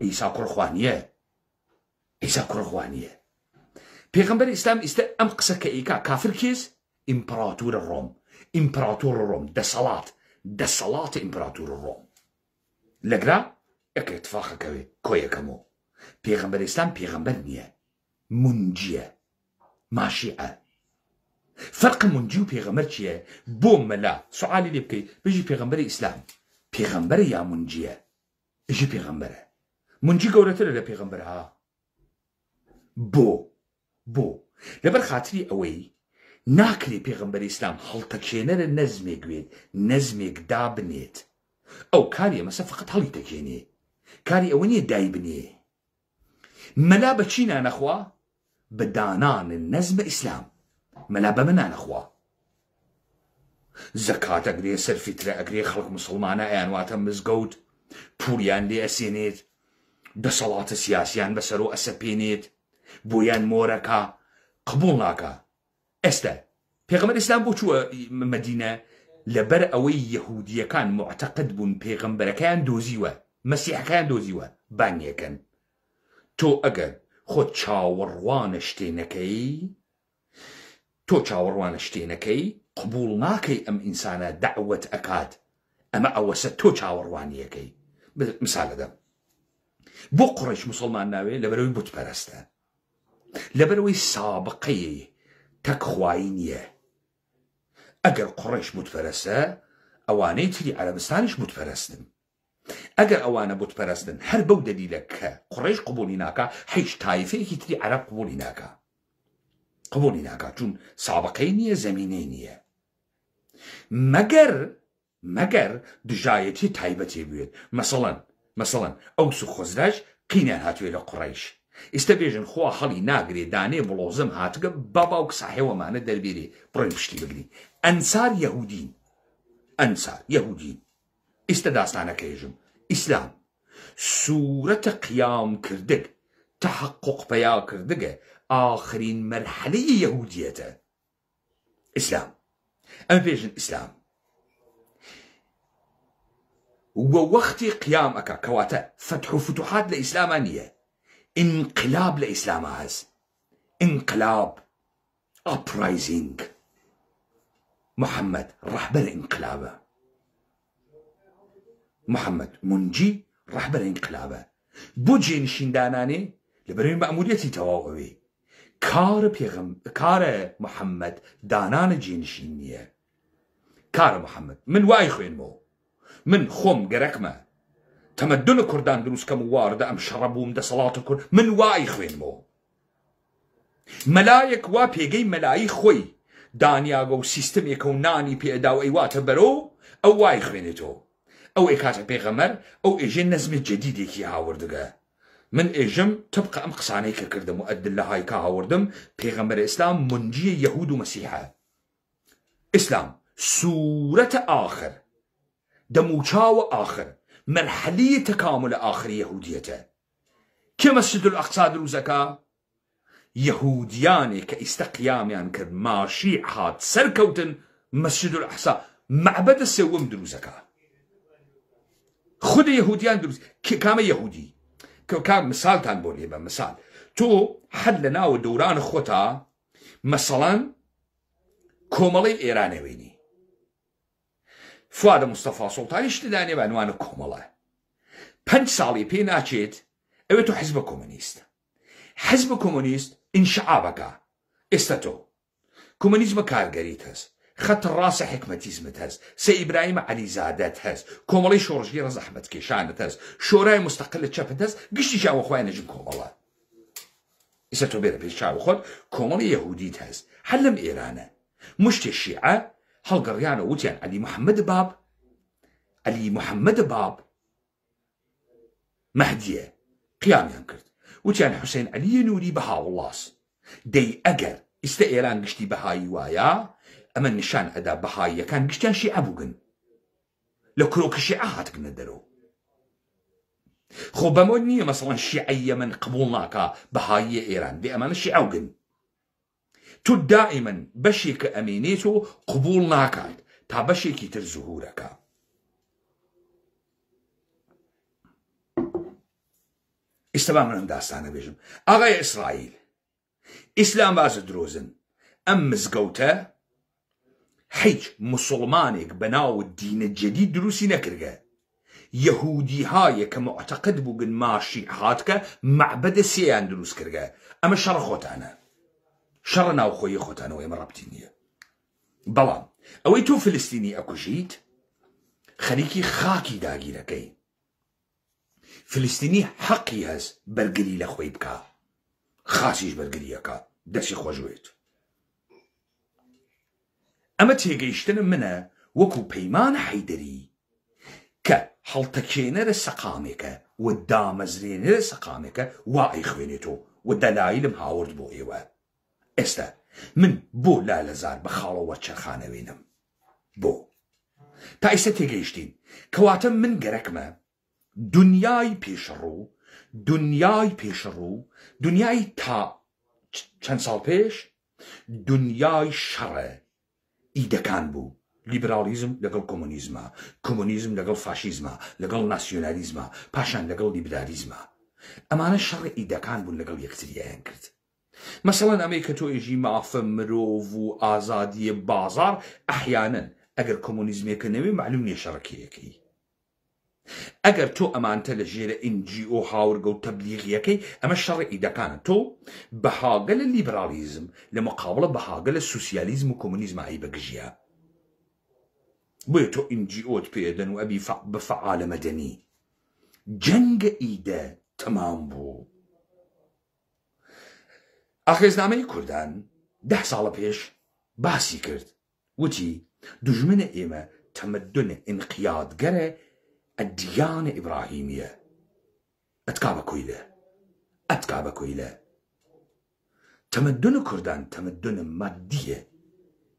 ئیسا کوڕەخوا نییە ئیسا کوڕەخوا نییە. پێغەمبەر ئیسلام ئێستا ئەم قسە کە ئیکا کافر کێس؟ ئیمپراتۆرە ڕۆم ئیمپراتۆرە ڕۆم دەسەڵاتە ئیمپراتۆرە ڕۆم لەگرا ئەکە اتفاقەکەوێ کۆیەکەمەوە. پێغەمبەر ئیسلام پێغەمبەر نییە منجیە ماشیعە. فەرقە منجی و پێغەمبەر چییە؟ بۆ مەلا سوعالی لێ بکەیت بژی پێغەمبەری ئیسلام پێغەمبەرە یا منجیە؟ ئژی پێغەمبەرە. منجی گەورەترە لە پێغەمبەرها. بۆ لەبەر خاتری ئەوەی ناکرێ پێغەمبەری ئیسلام هەڵتەکێنەرە نەزمێک بێت نەزمێک دابنێت. ئەو کاری مەسە فقط هەڵی تەکێنێ کاری ئەوە نییە دای بنێ. مەلا بە چی نانەخوا؟ بە دانان نەزمە ئیسلام. مەلا بە من نانەخوا. زەکات ئەگرێ سەرفیترە ئەگرێ خەڵک مسڵمانە ئەیانواتە مزگەوت پوریان لێ ئەسێنێت دەسەڵاتە سیاسیان بەسەر و ئەسەپێنێت بۆیان مۆرەکە قبوڵ ناکە. ئێستا پێغەمبەر ئیسلام بۆ چووە مەدینە؟ لەبەر ئەوەی یەهودیەکان معتەقد بوون پێغەمبەرەکەیان دۆزیوە مەسیحەکەیان دۆزیوە بانیەکەن. تۆ ئەگەر خۆت چاوەڕوانە شتێنەکەی قبوڵ ناکەی ئەم ئینسانە دەعوەت ئەکات ئەمە ئەوەسە تۆ چاوەڕوانیەکەی. مثالە دەم بۆ قوڕیش مسلمان ناوێ لەبەرەوەی بوتپەرستە لەبەرەوەی سابقەیە تەکخوایی نییە. ئەگەر قوڕیش بوتپەرستە ئەوانەی تری عەرەبستانیش بوتپەرستن. ئەگەر ئەوانە بوتپەرستن هەر بەو دەلیلە کە قوڕیش قبوڵی ناکە هیچ تایفەیەکی تری عەرەب قبوڵی ناکە چون سابقەی نییە زەمینەی نییە مەگەر دژایەتی تایبەتی بوێت. مەسەڵەن ئەوس و خۆزراج قینیان هاتوێ لە قوڕیش ئێستا بێژن خوا هەڵی ناگرێ دانێ بڵۆزم هاتگە با باوک ساحێوەمانە دەربێرێ بڕۆین پشتی بگرین. ئەنسار یەهودین ئێستا داستانەکەیژم ئیسلام سوورەتە قیام کردگ تحقق پەیا کردگە ئاخرین مەرحەلەی یەهودیەتە. ئیسلام ئەمە بێژن ئیسلام وەختی قیام ئەکا کەواتە فەتح و فتوحات لە ئیسلامە نییە. انقلاب لە ئیسلامە هەست. انقلاب ئاپرایزینگ. محەممەد ڕەحبەر انقلابە. محەممەد منجی ڕەحبەر انقلابە. بۆ جێنشیندانانێ لەبەرەوەی مەئموریەتی تەواو ئەوێ کارە محەممەد دانانە جێنشین نییە. کارە محەممەد من وای خوێنمەوە من خۆم گەرەکمە تەمەدونە کوردان دروستکەم و واردە ئەم شەڕە بووم دەسەڵاتە کورد من وای خوێنمەوە. مەلایەک وا پێگەی مەلایی خۆی دانیاگە و سیستەمێکە و نانی پێدا و ئەیواتە بەرەو ئەو وای خوێنێتەوە. ئەو ئێکاتە پێغەمەر ئەو ئێژێ نەزمێت جەدیدێکی هاوردگە. من ئێژم تبقە ئەم قسانەی کە کردم و ئەدل لە هایکا هاوردم پێغەمبەر ئیسلام منجیە یەهود و مەسیحە. ئیسلام سوورەتە ئاخر دەموچاوە ئاخر مەرحەلەی تەکاملە ئاخری یەهودیەتە. کێ مەسجد الئەقسا دروستەکە؟ یەهودیانێک کە ئێستا قیامیان کرد ماشیع هات سەرکەوتن مەسجد الئەقسا معبەدە سێوەم دروستەکە. خودە یەهودیان دروست کامە یەهودی کام مثالتان بۆ لێ بە مثال تۆ حەد لە ناوە دەوران خۆتا مەسەڵەن کۆمەڵی ئێرانەوێنی فواد مستەفا سوڵتانیش دەدانێ بانوانە کۆمەڵە 5 ساڵی پێ ناچێت ئەوێت و حیزبە کۆمۆنیست حیزبە کۆمۆنیست ئینشعابەکە ئێستا تۆ کۆمۆنیزمە کارگەریت هەست خەت ڕاستە حکمەتیزمت هەست سە ئیبراهیم عەلیزادەت هەست کۆمەڵی شۆڕژی ڕەز ئەحمەد کێشانت هەست شۆرای مستەقل چەپت هەست گشتی چاوە خۆیان نەژن کۆمەڵە ئێستا تۆ بێرە پێش چاوە خۆت کۆمەڵی یەهودیت هەست هەر لەم ئێرانە مشتێ شیعە هەڵگەڕیانە وتیان عەلی محەممەد باب مەهدیە قیامیان کرد وتیان حوسێن عەلیە نووری بە هاوڵاس دەی ئەگەر ئێستا ئێران گشتی بەهایی وایە ئەمە نیشان ئەدا بەهاییەکان گشتیان شیعە بووگن لە کرۆکە شیعە هاتگنە دەرەوە خۆ بەمە نییە مەسەڵەن شیعەی یەمەن قبوڵ ناکا بەهاییە ئێران دێ ئەمانە شیعە وگن تو دائما بەشێکە ئەمێنێت و قبوڵ ناکات تا بەشێکی تر زوهورەکە ئێستا با من ئەم داستانە بێژم ئاغای ئیسرائیل ئیسلام بازە درۆزن ئەم مزگەوتە هیچ مسلمانێک بەناو دینە جەدید دروستی نەکردگە یەهودی هایە کە معتەقد بووگن ماشی هاتکە معبەدە سێیان دروست کردگە ئەمە شەڕە خۆتانە شەڕە ناوخۆیی خۆتانەوە ئێمە ڕەبتی نییە بەڵام ئەوەی تۆ فلستینی ئەکوژیت خەریکی خاکی داگیرەکەی فلستینی حەقی هەست بەرگری لە خۆی بکە خاسیش بەرگریەکە دەستی خۆشوێت ئەمە تێگەیشتنم منە وەکو پەیمان حەیدەری کە هەڵتەکێنەرە سەقامێکە و دامەزرێنەرە سەقامێکە وا ئەیخوێنێتەوە و دەلایلم هاورد بۆ ئێوە ئێستا من بۆ لالەزار بە خاڵەوە چرخانەوێنم بۆ تا ئێستا تێگەیشتین کەواتە من گەرەکمە دنیای پێشڕوو دنیای تا چەند ساڵ پێش دنیای شەڕە ئیدەکان بوو لیبرالیزم لەگەڵ کۆمۆنیزمە کۆمۆنیزم لەگەڵ فاشیزمە لەگەڵ ناسیۆنالیزمە پاشان لەگەڵ لیبرالیزمە ئەمانە شەڕ ئیدەکان بوون لەگەڵ یەکتریایان کرد مەسەڵەن ئەمەی کە تۆ ئێژی مافە مرۆڤ و ئازادیە بازار ئەحیانەن ئەگەر کۆمۆنیزمێکە نەوێ معلوم نییە شەڕەکەیەکەی ئەگەر تۆ ئەمانتە لە ژێرە NGO هاورگە و تەبلیغیەکەی ئەمە شەڕ ئیدەکانە تۆ بەهاگە لە لیبرالیزم لە مقابڵە بەهاگە لە سوسیالیزم و کۆمۆنیزمە ئەی بەگژیە بۆیە تۆ NGOت پێدەن و ئەبی بەفعالە مەدەنی جەنگە ئیدە تەمام بوو ئاخێزنامەی کوردان 10 ساڵە پێش باسی کرد وتی دوژمنە ئێمە تەمەدونە ئینقیادگەرە ئەدیانە ئیبراهیمیە ئەتکا بە کۆیلە تەمەدونە کوردان تەمەدونە مادیە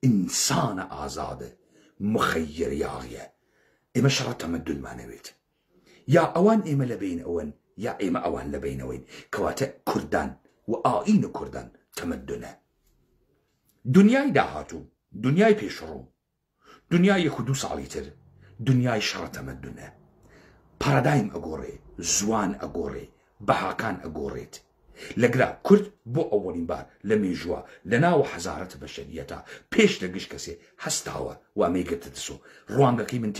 ئینسانە ئازادە مخەیر یاغیە ئێمە شەڕە تەمەدونمانەوێت یا ئەوان ئێمە لە بین ئەوەن یا ئێمە ئەوان لە بینەوەین کەواتە کوردان و ئائینە کوردان تەمەدونە دنیای داهاتوو دنیای پێشڕوو دنیای 1-2 ساڵی تر دنیای شەڕە تەمەدونە پارادایم ئەگۆڕێ زوان ئەگۆڕێ بەهاکان ئەگۆڕێت لەگرا کورد بۆ ئەوەڵین بار لە مێژووە لە ناوە حەزارەتە بەشەریەتە پێش دەگشت کەسێ هەستاوە وامەیگرتە دەسۆ ڕوانگەکەی من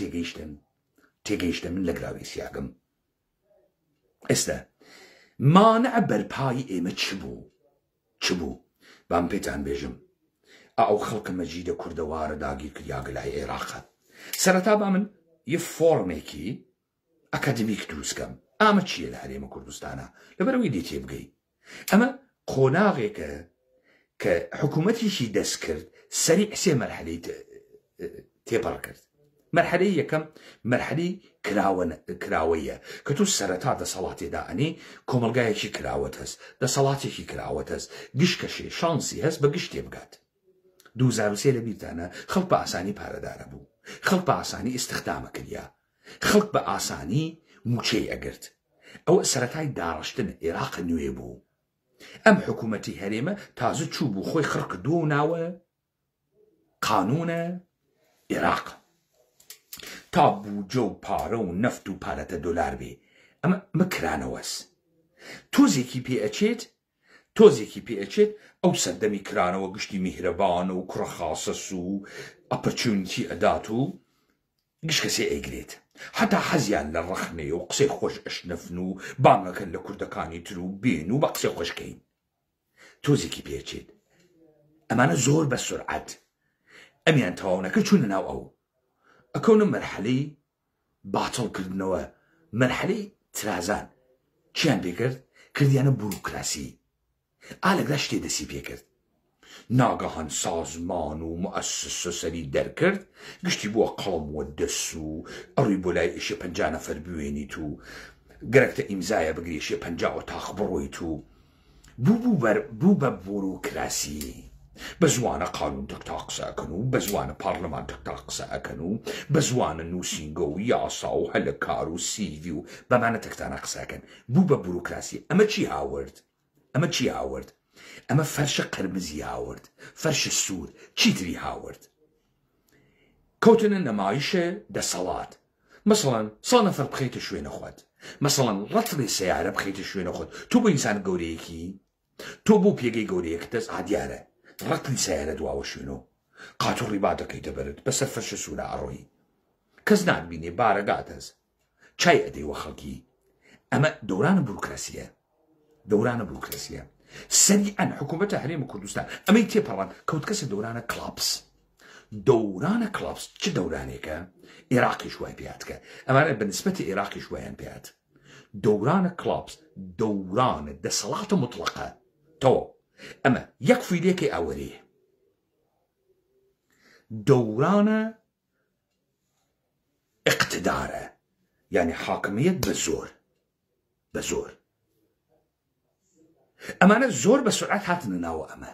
تێگەیشتە من لە گراوی سیاگم ئێستا مانع بەرپای ئێمە چ بوو بام پێتان بێژم ئەو خەڵکە مەجیدە کوردەوارە داگیر کرد یاگەلای عێراقە سەرەتا با من یە فۆرمێکی ئەکادمیک دروستکەم ئامە چییە لە هەرێمە کوردستانە لەبەرەوەی دێ تێبگەی ئەمە قۆناغێکە کە حکوومەتیشی دەست کرد سەریع 3 مەرحەلەی تێپەڕ کرد مەرحەلەی یەکەم مەرحەلەی کراوەیە کە تو سەرەتا دەسەڵاتێدا ئەنێ کۆمەلگایەکی کراوەت هەست دەسەڵاتێکی کراوەت هەست گشتکەشێ شانسی هەست بە گشت تێبگات 2003 لە بیرتانە خەڵک بە ئاسانی پارەدارە بوو خەڵک بە ئاسانی ئیستخدامە کردیا خەڵک بە ئاسانی موچەی ئەگرت ئەوە سەرەتای داڕشتن عێراق نوێ بوو ئەم حکوومەتی هەرێمە تازە چوو بوو خۆی خڕکردووە و ناوە قانونە عێراق تا بووجە و پارە و نەفت و پارەتە دۆلار بێ ئەمە مکرانەوەس تۆزێکی پێ ئەچێت ئەو سەردەمی کرانەوە گشتی میهرەبان و کوڕە خاسەس و ئەپەرچونیتی ئەدات و گشت کەسێ ئەیگرێت حتا حەزیان لە ڕەخنەیە و قسەی خۆش ئەشنەفن و بانگەکەن لە کوردەکانی تر و بێن و بە قسەی خۆشکەین تۆزێکی پێچێت ئەمانە زۆر بە سورعەت ئەمیان تەواونەکە چوونە ناو ئەو ئەکەونە مەرحەلەی باتڵکردنەوە مەرحەلەی ترازان چیان پێکرد کردیانە بوروکراسی ئالەگرا شتێ دەسی پێکرد ناگەهان سازمان و مؤسسە سەری دەرکرد گشتی بووە قەڵم وە دەس و ئەڕووی بۆ لای ئێشێ 50 نەفەر بوێنیت و گەرەکتە ئیمزایە بگریشێ 50 ئۆتاق بڕۆیت و بوو بە بوروکراسی بە زوانە قانون تەکتا قسە ئەکەن و بە زوانە پارلەمان تەکتا قسە ئەکەن و بە زوانە نووسینگە و یاسا و هەلەکار و سیڤی و بەمانە تەکتانە قسەکەن بوو بە بوروکراسی ئەمە چی هاورد ئەمە فەرشە قەرمزی هاورد فەرشە سوور چیتری هاورد کەوتنە نەمایشە دەسەڵات مەسەڵەن 100 نەفەر بخەیتە شوێنە خۆت مەسەڵەن ڕەتڵی سەیارە بخەیتە شوێنە خۆت تۆ بۆ ئینسان گەورەیەکی تۆ بۆ پێگەی گەورەیەک دەست ئادیارە ڕەتڵی سەیارە دواوە شوێنە و قاتوڕی بادەکەیتە بەرت بەسەر فەرشە سوورە ئەڕۆی کەس ناتبینێ بارەگات هەز چای ئەدەیوە خەڵکی ئەمە دەورانە بوروکراسیە سەریعەن حکوومەتە هەرێمە کوردستان ئەمەی تێپەڕان کەوت کەسە دەورانە کلاپس چ دەورانێکە عێراقیش وای پێاتکە ئەمانە بەنسبەتی عێراقیش وایان پێات دەورانە کلاپس دەورانە دەسەڵاتە مطلقە تۆ ئەمە یەک فیلێکی ئاوەرێ دەورانە اقتدارە یعنی حاکمیت بە زۆر ئەمانە زۆر بە سرعەت هاتنە ناوە ئەمە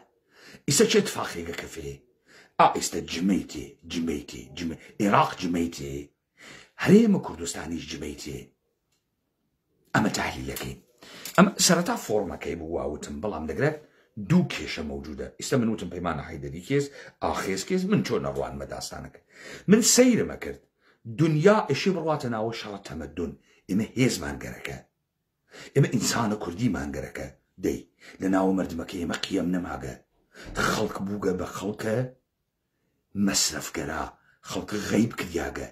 ئیسە چه اتفاقێکە کەفێ ئیستا جمەیتێ عێراق جمەیتێ هەرێمە کوردستانیش جمەیتێ ئەمە تحلیلەکەین ئەمە سەرەتا فۆرمەکەی بواوتم بەڵام دەگرێت دوو کێشە مەوجودە ئیستا من وتم پەیمانە حەیدەری کێز ئاخێز کێز من چۆن نەڕوانمە داستانەکە من سەیرمە کرد دنیا ئێشی بڕواتە ناوە شەڕە تەمەدون ئێمە هێزمان گەرەکە ئێمە ئینسانە کوردیمان گەرەکە دەی لە ناوە مردمەکە ئێمە قیەم نەماگە خەڵک بووگە بە خەڵکە مەسرەفگەرا خەڵک غەیب کردیاگە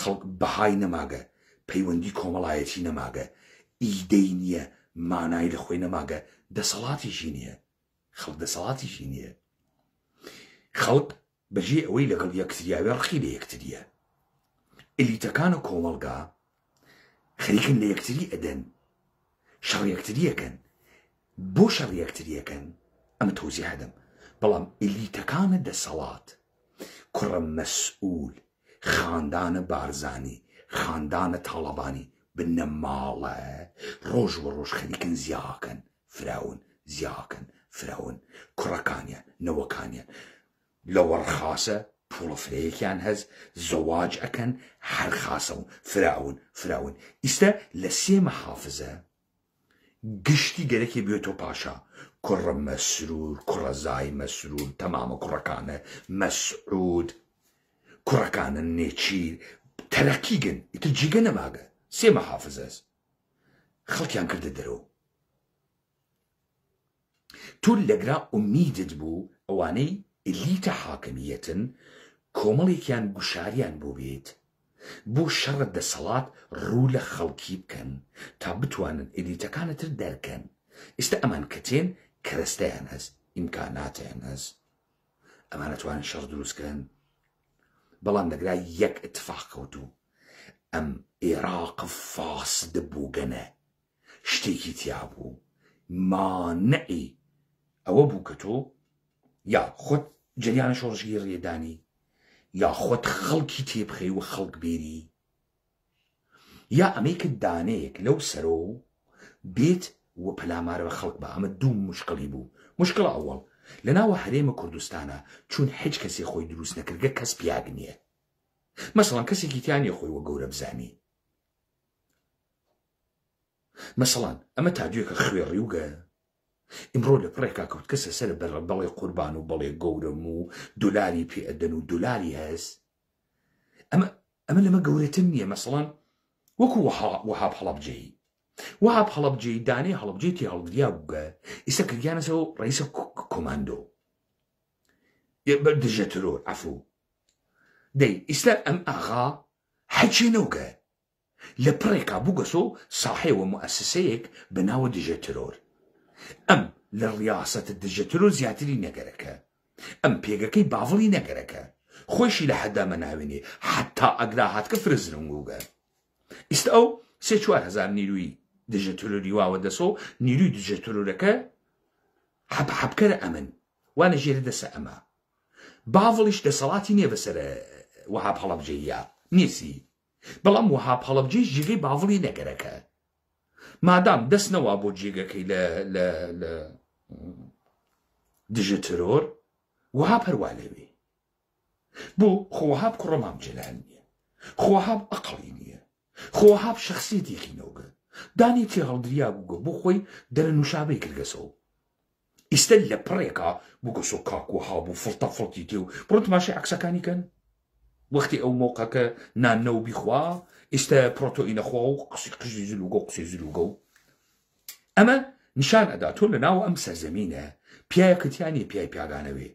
خەڵک بەهای نەماگە پەیوەندی کۆمەڵایەتی نەماگە ئیدەی نییە مانای لە خۆی نەماگە دەسەڵاتیشی نییە خەڵک بەجێ ئەوەی لەگەڵ یەکتریاوێ ڕخی لە یەکتریە ئلیتەکانە کۆمەڵگا خەریکن لە یەکتری ئەدەن شەڕ یەکتریەکەن بۆ شەڕ یەکتریەکەن ئەمە تۆزی هەدەم بەڵام ئلیتەکانە دەسەڵات کوڕە مەسئول خاندانە بارزانی خاندانە تاڵەبانی بنە ماڵە ڕۆژ بە ڕۆژ خەریکن زیاکەن کوڕەکانیان نەوەکانیان لە وەڕخاسە پوڵە فرەیەکیان هەز زەواج ئەکەن هەر خاسە و فراون ئیستا لە 3 مەحافزە گشتی گەرەکی بێتۆ پاشا کوڕە مەسرور کوڕە زای مەسرور تەمامە کوڕەکانە مەسعود کوڕەکانە نێچیر تەرەکیگن ئیتر جیگە نەماگە 3 مەحافزەس خەڵکیان کردە دەرەوە تو لەگرا ئومیدت بوو ئەوانەی ئلیتە حاکمیەتن کۆمەڵێکیان گوشاریان بۆ بێت بۆ شەڕە دەسەڵات ڕوو لە خەڵکی بکەن تا بتوانن ئلیتەکانتر دەرکەن ئێستا ئەمان کەتێن کەرەستەیان هەست ئیمکاناتیان هەست ئەمانە توانن شەڕ دروستکەن بەڵام دەگرا یەک اتفاق کەوتوو ئەم عێراق فاسد بووگەنە شتێکی تیا بوو مانعی ئەوە بوو کە تۆ یا خۆت جریانە شۆڕژگی ڕێدانی یا خۆت خەڵکی تێبخەی و خەڵک بێری یا ئەمەی کە دانەیەک لەو سەرەوە بێت وە پەلامارە بە خەڵک بە ئەمە دوو مشکڵی بوو مشکڵە ئەوەڵ لە ناوە هەرێمە کوردستانە چون هیچ کەسێ خۆی دروست نەکردگە کەس پیاگ نییە مەسەڵەن کەسێکی تیانە خۆی وە گەورە بزانی مەسەڵەن ئەمە تاجوێکە خوێڕی وگە ئیمڕۆ لە پڕێکا کەوت کەسە سەر بەڵێ قوربان و بەڵێ گەورم و دۆلاری پێ ئەدەن و دۆلاری هەست ئەمە لەمە گەورەتر نییە مەسەڵەن وەکو وەهاب هەڵەبجەیی وهاب هەڵەبجێی دانێ هەڵەبجێتی هەڵگریا بووگە ئیستا کردیانەسەوە ڕئیسە کۆماندۆ دژە ترۆر عەفوو دەی ئیستا ئەم ئاغا حەجێنەوگە لە پڕێکا بووگەسۆ ساحێوە موەسسەیەک بە ناوە دژە ترۆر ئەم لە ڕیاسەتە دژە ترۆر زیاتری نەگەرەکە ئەم پێگەکەی باڤڵی نەگەرەکە خۆشی لە حەدا مەناوێنێ حتا ئەگرا هاتکە فرزرنگوگە ئیستا ئەو 3-4 نیروی دژە ترۆری واوە دەسۆ نیروی دژە ترۆرەکە حەبکەرە ئەمن وانە ژێرە دەسە ئەمە باڤڵیش دەسەڵاتی نییە بەسەر وەهاب هەڵەبجەیە نیسی بەڵام وەهاب هەڵەبجەیش جێگەی باڤڵی نەگەرەکە مادام دەست نەوا بۆ جێگەکەی لە دژە ترۆر وەهاب هەروە لەوێ بۆ خۆوەهاب کوڕە مام جەلال نییە خۆوەهاب ئەقڵی نییە خۆوەهاب شەخسیەتێکی نەوگە دانی تێ هەڵدریا بووگە بۆ خۆی دەرە نوشابەی کردگەسەوە ئیستا لە پڕێکا بووگەسۆ کاکوەها بوو فڵتە فڵتی تێ و بڕۆ تماشای عەکسەکانی کەن وەختی ئەو مۆقەکە ناننەو بیخوا ئیستا پرۆتۆئینەخوا و قسەی زلوگە و قسەی زلوگە و ئەمە نیشان ئەدا تۆ لە ناو ئەم سەرزەمینە پیایەکەتیانی پیای پیاگانەوێ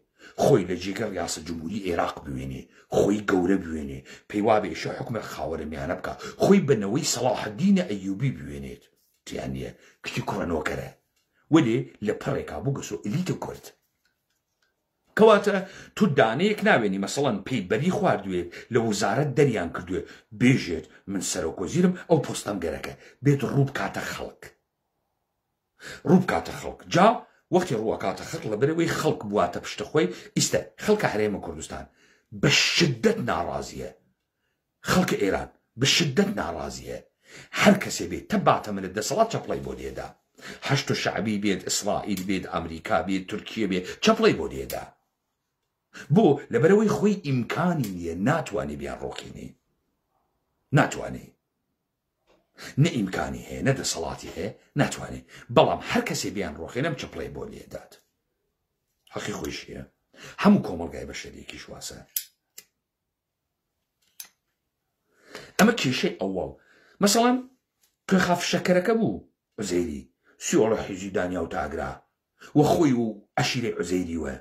خۆی لە جێگە ڕیاسە جمهوری عێراق بوێنێ خۆی گەورە بوێنێ پێی وابێ ئێشە حکومە خاوەرمیانە بکە خۆی بنەوەی سەلاحەدینە ئەیوبی بوێنێت تیان نییە کتی کوڕەنۆکەرە وەلێ لە پڕێکا بووگەسۆ ئلیتە کورد کەواتە تو دانەیەک ناوێنی مەسەڵەن پێی بەری خواردوێت لە وزارەت دەریان کردوێ بێژێت من سەرۆکۆزیرم ئەو پۆستەم گەرەکە بێت ڕوو بکاتە خەڵک ڕوو بکاتە خەڵک جا وەختی ڕووەکاتە خەڵک لە بەرەوەی خەڵک بواتە پشتە خۆی ئیستا خەڵکە هەرێمە کوردستان بە شدەت ناڕازیە خەڵکە ئێران بە شدەت ناڕازیە هەر کەسێ بێت تەباتە منت دەسەڵات چەپڵی بۆ لێدا هەشت و شعبی بێت ئیسرائیل بێت ئەمریکا بێت تورکیە بێت چەپڵی بۆ لێدا بۆ لەبەرەوەی خۆی ئیمکانی نییە ناتوانێ بیان ڕۆکینێ ناتوانێ نە ئیمکانی هەیە نە دەسەڵاتی هەیە ناتوانێ بەڵام هەر کەسێ بیان ڕۆخێنەم چەپڵی بۆ لێدات حەقی خۆشیە هەموو کۆمەلگای بەشەرێکی شواسە ئەمە کێشەی ئەوڵ مەسەڵەن کوێخاف شەکەرەکە بوو عوزەیری سیۆڵە حیزی دانیا و تاگرا وە خۆی و عەشیرەی عوزەیریوە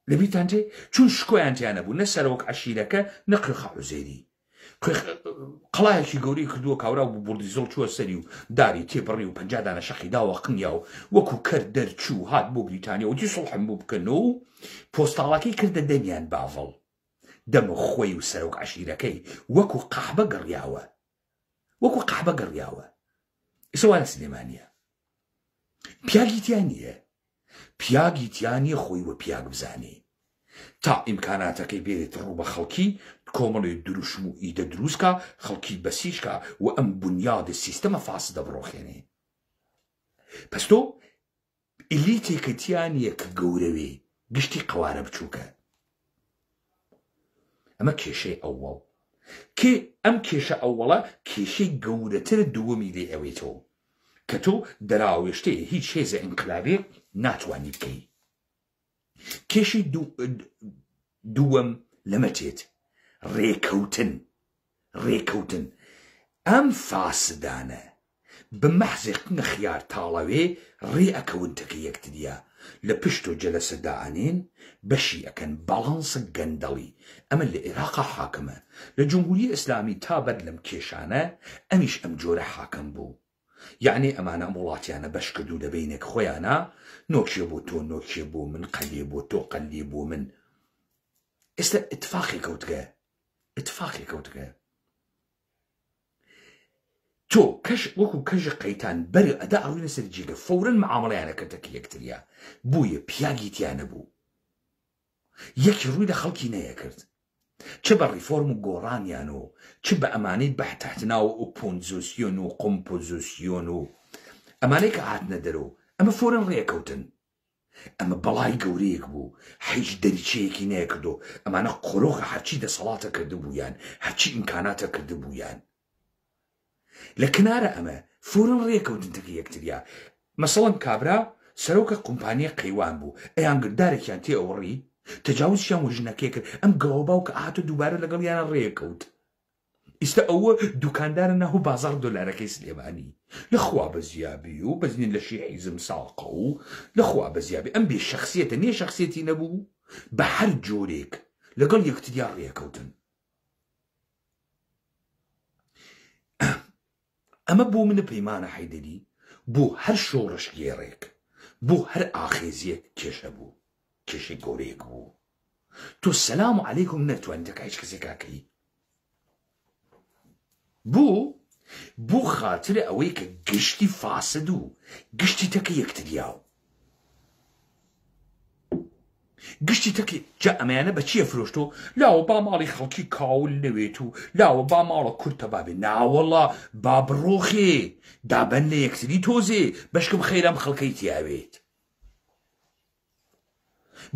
لەبیرتان تێ چون شکۆیان تیانە بوو نە سەرۆک عەشیرەکە نە کوێخا عوزەیری قەڵایەکی گەورەی کردووە کاورا و بوردی زڵ چووە سەری و داری تێبڕی و 50 دانە شەقی داوە قنیا و وەکو کرد دەرچوو هات بۆ بریتانیا و دی سڵحم بوو بکەنەوە و پۆستاڵەکەی کردە دەمیان باڤڵ دەمە خۆی و سەرۆک عەشیرەکەی وەکو قەحبە گەڕیاوە وەکو قەحبە گەڕیاوە ئیسەوانە سلێمانیە پیاگیتیان نییە پیاگیتیانی خۆی وە پیاگ بزانێ تا ئیمکاناتەکەی بێت ڕوو بە خەڵکی کۆمەڵی دروشم و ئیدە دروستکە خەڵکی بەسیشکە و ئەم بنیادە سیستەمە فاسدە بڕۆخێنێ پس تۆ ئیلیتێکەتیانیە کە گەورەوێ گشتی قەوارە بچووکە ئەمە کێشەی ئەوڵ کێ ئەم کێشە ئەوڵە کێشەی گەورەتر دووەمی لێ ئەوێتەوە کە تۆ دەراوێشتەیە هیچ هێزە ئینقلابێ ناتوانی بکەی کێشی دووەم لەمە تێت ڕێکەوتن ئەم فاسدانە بە مەحزێقنە خیار تاڵەوێ ڕێ ئەکەونتەکە یەکتریە لە پشت و جەلەسە دائانێن بەشی ئەکەن باڵانسە گەندەڵی ئەمە لە عێراقا حاکمە لە جمهوری ئیسلامی تا بەر لەم کێشانە ئەمیش ئەم جۆرە حاکم بوو یعنی ئەمانە وڵاتیانە بەش کردو لە بینێک خۆیانە نۆکیە بۆ تۆ نۆکیە بۆ من قەلێ بۆ تۆ قەلێ بۆ من ئێستا ئتفاقی کەوتگە تۆ کەش وەکو کەژە قەیتان بەر ئەدا ئەڕوینە سەر جێگە فەورەن مەعامەڵەیانە کردەکە یەکتریە بوویە پیاگیتیانە بوو یەکی ڕووی لە خەڵکی نەیەکرد چ بە ڕیفۆرم و گۆڕانیان و چ بە ئەمانەی بەحتەحتناوە ئۆپۆنزۆسیۆن و قۆمپۆزۆسیۆن و ئەمانەی کە هاتنە دەرەوە ئەمە فۆرن ڕێکەوتن ئەمە بەڵای گەورەیەک بوو هیچ دەریچەیەکی نەیەکردو ئەمانە قۆرۆخە هەرچی دەسەڵاتە کردبوویان هەرچی ئیمکاناتە کردبوویان لە کنارە ئەمە فۆرن ڕێکەوتنتەکە یەکتریا مەسەڵەن کابرا سەرۆکە قومپانیە قەیوان بوو ئەیان گردارێکیان تێ ئەوڕی تەجاوزیان وژنەکەی کرد ئەم گەڵۆباو کە ئاهاتە دووبارە لەگەڵ یانە ڕێکەوت ئێستا ئەوە دوکاندارە ناو بازار دۆلارەکەی سلێمانی لەخوا بەزیابی و بەزنین لە شی حیزم ساقە و لەخوا بەزیابی ئەم بێ شخصیەتە نییە شخصیەتی نەبوو بە هەر جۆرێک لەگەڵ یەکتریا ڕێکەوتن ئەمە بۆ منە پەیمانە حەیدەری بۆ هەر شۆڕش گێڕێک بۆ هەر ئاخێزیەک کێشە بوو کێشەی گەورەیەک بوو تۆ سەلام عەلەیکم نەتوانیت دەکا هیچ کەسێکاکەی بۆ خاترە ئەوەی کە گشتی فاسد و گشتی تەکە یەکتریاو گشتی تەکی جا ئەمەیانە بە چییە فرۆشتۆ لاوە با ماڵی خەڵکی کاول نەوێت و لاوە با ماڵە کورتە بابێ ناوەڵا با بڕۆخێ دابەن لە یەکتری تۆزێ بەشکم خەیرام خەڵکەی تیاوێت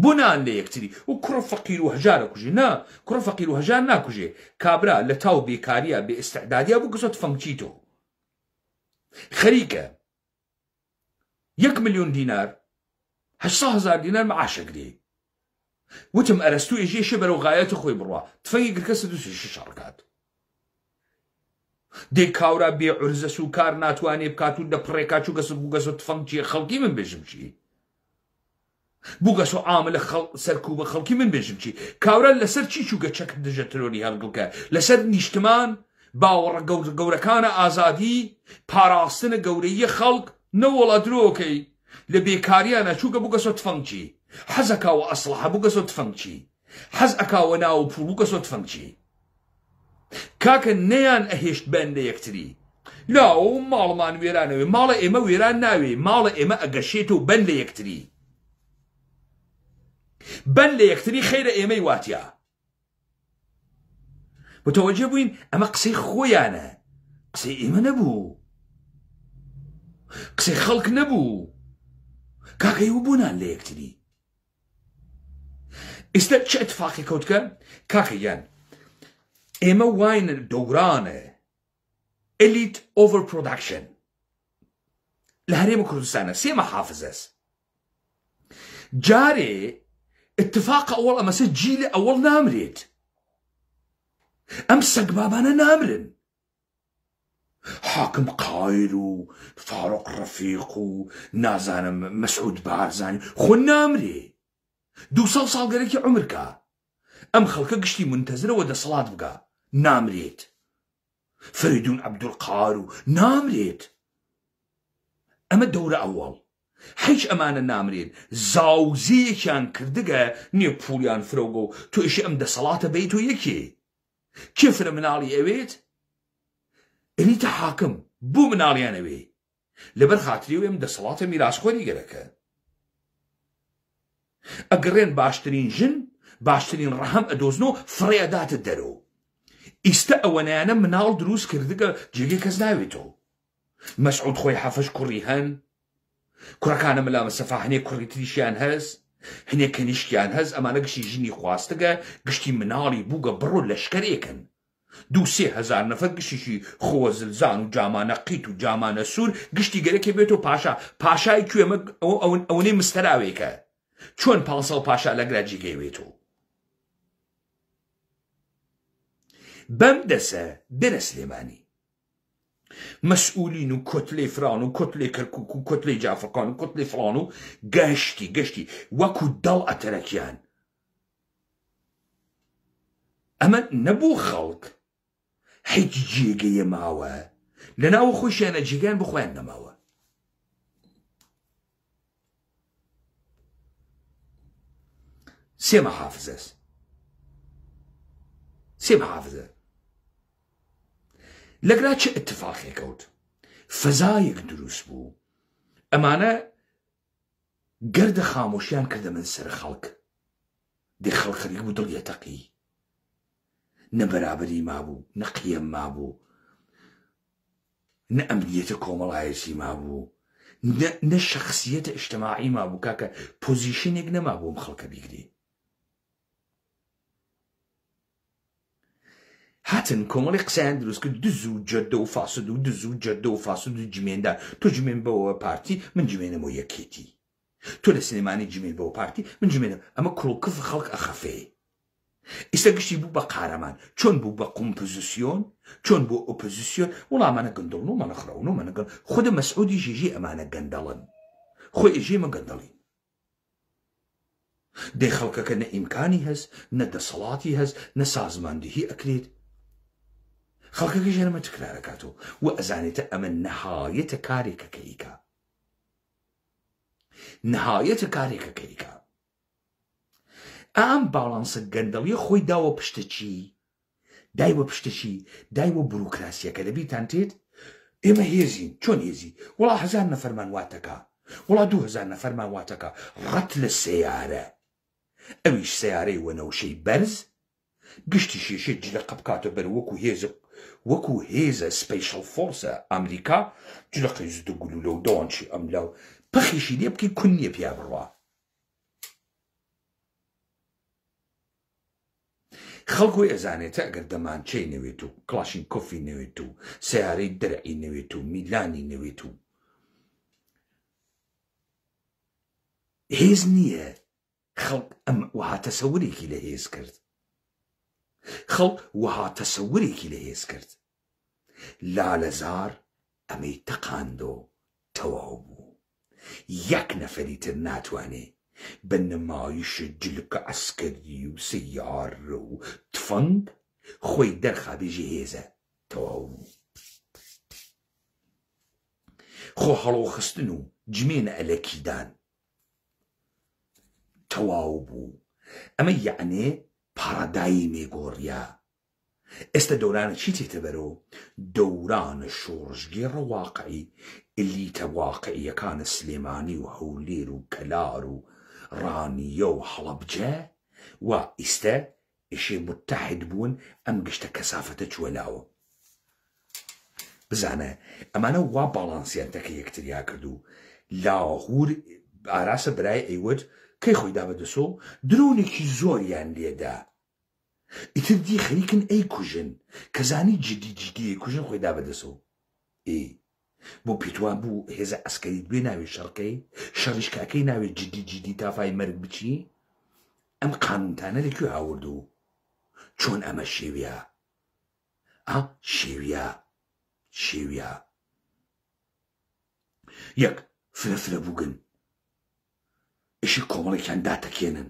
بۆ نان لە یەکتری و کوڕە فەقیر و هەژارە کوژێ نا کوڕە فەقیر و هەژار ناکوژێ کابرا لە تاو بێکاریە بێ ئێستعدادیا بوو گەسۆت فەنگچیتۆ خەریکە 1 ملیۆن دینار 800,000 دینار معاشەگرێ وتم ئەرەستو ئێژێ بەرەو غایەتی خۆی بڕوا تفەنگی گرکەسە 26 ڕکات دێک کاورا بێ عورزە سوکار ناتوانێ بکات و دەپڕێکا چوو گەسە بوو گەسۆ تفەنگ چیە خەڵکی من بێژم چی بوو گەسۆ ئامە لە سەرکوبە خەڵکی من بێژم چی کاورا لەسەر چی چووگە چەک دژە ترۆری هەڵگڵکە لەسەر نیشتمان باوەڕە گەورەکانە ئازادی پاراستنە گەورەیە خەڵک نەوەڵە درۆکەی لە بێکاریانە چووگە بوو گەسۆ تفەنگ چی حەز ئەکاوە ئەسڵحە بوو گەسۆ تفەنگ چی حەز ئەکاوە ناو پوڵ بوو گەسۆ تفەنگ چی کاکە نەیان ئەهێشت بەن لە یەکتری لاو ماڵمان وێرانەوێ ماڵە ئێمە وێران ناوێ ماڵە ئێمە ئەگەشێت و بەن لە یەکتری بەن لە یەکتری خەیرە ئێمەی واتیا متوەجێ بووین ئەمە قسەی خۆیانە قسەی ئێمە نەبوو قسەی خەڵک نەبوو کاکەی بوونان لە یەکتری ئێستا چه ئەتفاقی کەوتکە کاکەیان ئێمە واینە دەورانە ئەلیت ئۆڤەر پرۆداکشن لە هەرێمە کوردستانە سێمە حافزەس جارێ اتفاق ئەوڵ ئەمەسە جی لە ئەوڵ نامرێت ئەم سەگ بابانە نامرن حاکم قایر و فاروق ڕەفیق و نازانم مەسعود بارزانی خۆ نامرێ 200 ساڵگەرێکی عمرکە ئەم خەڵکە گشتی منتەزرەوە دەسەڵات بگا نامرێت فەریدون عەبدولقار و نامرێت ئەمە دەورە ئەوڵ هیچ ئەمانە نامرێن زاوزەیەکیان کردگە نییە پوڵیان فرۆگە و تۆ ئیشی ئەم دەسەڵاتە بەیت و یەکێ کێ فرە مناڵی ئەوێت ئەلیتە حاکم بوو مناڵیان ئەوێ لەبەر خاتری و ئەم دەسەڵاتە میراسخۆری گەرەکە ئەگەڕێن باشترین ژن باشترین ڕەهەم ئەدۆزنەوە فڕێداتە دەرەوە ئیستە ئەوەنیانە مناڵ دروست کردگە جێگەی کەس ناوێتەوە مەسعود خۆی حەفەش کوڕی هەن کوڕەکانە مەلا مەسەفا هەنێک کوڕی تریشیان هەز هەنێک کەنیشتیان هەز ئەمانە گشتی ژنی خواستگە گشتی مناڵی بووگە بڕۆ لەشکرێکن 2-3 نەفەر گشتیشی خۆوە زلزان و جامانە قیت و جامانە سوور گشتی گەرەکێ بێت و پاشای کوێمە ئەوەنەی مستەراوێکە چۆن 500 پاشا لەگرا جێگەیوێتەوە بەم دەسە دەرە سلێمانی مەسئولین و کۆتلێ فران و کۆتلێ کەرکووک و کۆتلێ جافەکان و کۆتلێ فڵان و گەشتی وەکو دەڵ ئەتەرەکیان ئەمە نەبوو خەڵک هیچ جێگەیە ماوە لەناوە خۆشیانە جێگەیان بخۆیان نەماوە سێمە حافزە لەگرا چه اتفاقی کەوت فەزایەک دروست بوو ئەمانە گەردە خامۆشیان کردە من سەر خەڵک دێ خەڵخەریک بوو دڵ یەتەقی نە بەرابەری مابوو نە قیەم مابوو نە ئەمنیەتە کۆمەڵایەتی مابوو نە شەخصیەتە ئیجتیماعی مابوو کاکە پۆزیشنێک نەمابوو ئەم خەڵکە بیگری هاتن کۆمەڵی قسەیان دروست کرد دز و جەدە و فاسد و دز و جەدە و فاسد و جمێندا تۆ جمێن بەوە پارتی من جمێنەمەوە یەکێتی تۆ لە سلێمانی جمێن بەوە پارتی من جمێنم ئەمە کوڵکف خەڵک ئەخەفێ ئێستا گشتی بوو بە قارەمان چۆن بوو بە قۆمپۆزیسیۆن چۆن بۆ ئۆپۆزیسیۆن وەڵامانە گەندەڵن و مەنەخڕەون و مەنەگەن خودە مەسعودی ژێژێ ئەمانە گەندەڵن خۆی ئێژێمە گەندەڵین دەی خەڵکەکە نە ئیمکانی هەست نە دەسەڵاتی هەست نە سازماندهی ئەکرێت خەڵکەکە ژێرەمە تکرارەکاتەوە و ئەزانێتە ئەمە نەهایەتە کارێکەکەیکە نەهایەتە کارێکەکەیکە ئەم باڵانسە گەندەڵیە خۆی داوە پشتە چی دایوە پشتە چی دایوە بروکراسیەکە لەبیرتان تێت ئێمە هێزین چۆن هێزی وڵا 1000 نەفەرمان واتەکە وڵا 2000 نەفەرمان واتەکە ڕەت لە سەیارە ئەویش سەیارەی وەنەوشەی بەرز گشتی شێشێ جلەقە بکاتە بەر وەکو هێزە سپەیشەڵ فۆرسە ئەمریکا جلەقەی زدە گولولە و دەوانشی ئەملاو پەخیشی لێ بکەی کون نییە پیا بڕوا خەڵکۆی ئەزانێتە ئەگەر دەمانچەی نەوێت و کلاشین کۆفی نەوێت و سیارەی دەرعی نەوێت و میلانی نەوێت و هێز نییە خەڵک ئەم وها تەسەورێکی لە هێز کرد خەڵک وها تەسەورێکی لە هێز کرد لالەزار ئەمەی تەقاندۆ تەواو بوو یەک نەفەری تر ناتوانێ بە نمایش جلکە عەسکەری و سەیارە و تفەنگ خۆی دەرخابێژی هێزە تەواو بوو خۆ هەڵۆخستن و جمێنە ئەلەکیدان تەواو بوو ئەمە یعنێ پارادایمێ گۆڕیا ئێستا دەورانە چی تێتە بەرەوە دەورانە شۆڕژگێڕە واقعی ئلیتە واقعیەکانە سلێمانی و هەولێر و کەلار و ڕانیە و هەڵەبجە و ئیستە ئێشێ متحد بوون ئەم گشتە کەسافەتە چوەلاوە بزانە ئەمانە وا باڵانسیانتەکە یەکتریا کردو لاهور ئاراسە برای ئەیوت کەی خۆی دا بەدەسۆ درۆنێکی زۆریان لێدا ئیتر دی خەریکن ئەی کوژن کەزانی جدی کوژن خۆی دا بەدەسۆ بۆ پیتوان بوو هێزە ئەسکەریت بێ ناوێت شەڕکەی شەڕیشکاکەی ناوێت جدی تافای مەرگ بچی ئەم قانونتانە لەکوێ هاوردو چۆن ئەمە شێویە یەک فرە بووگن ئیشی کۆمەڵێکیان داتەکێنن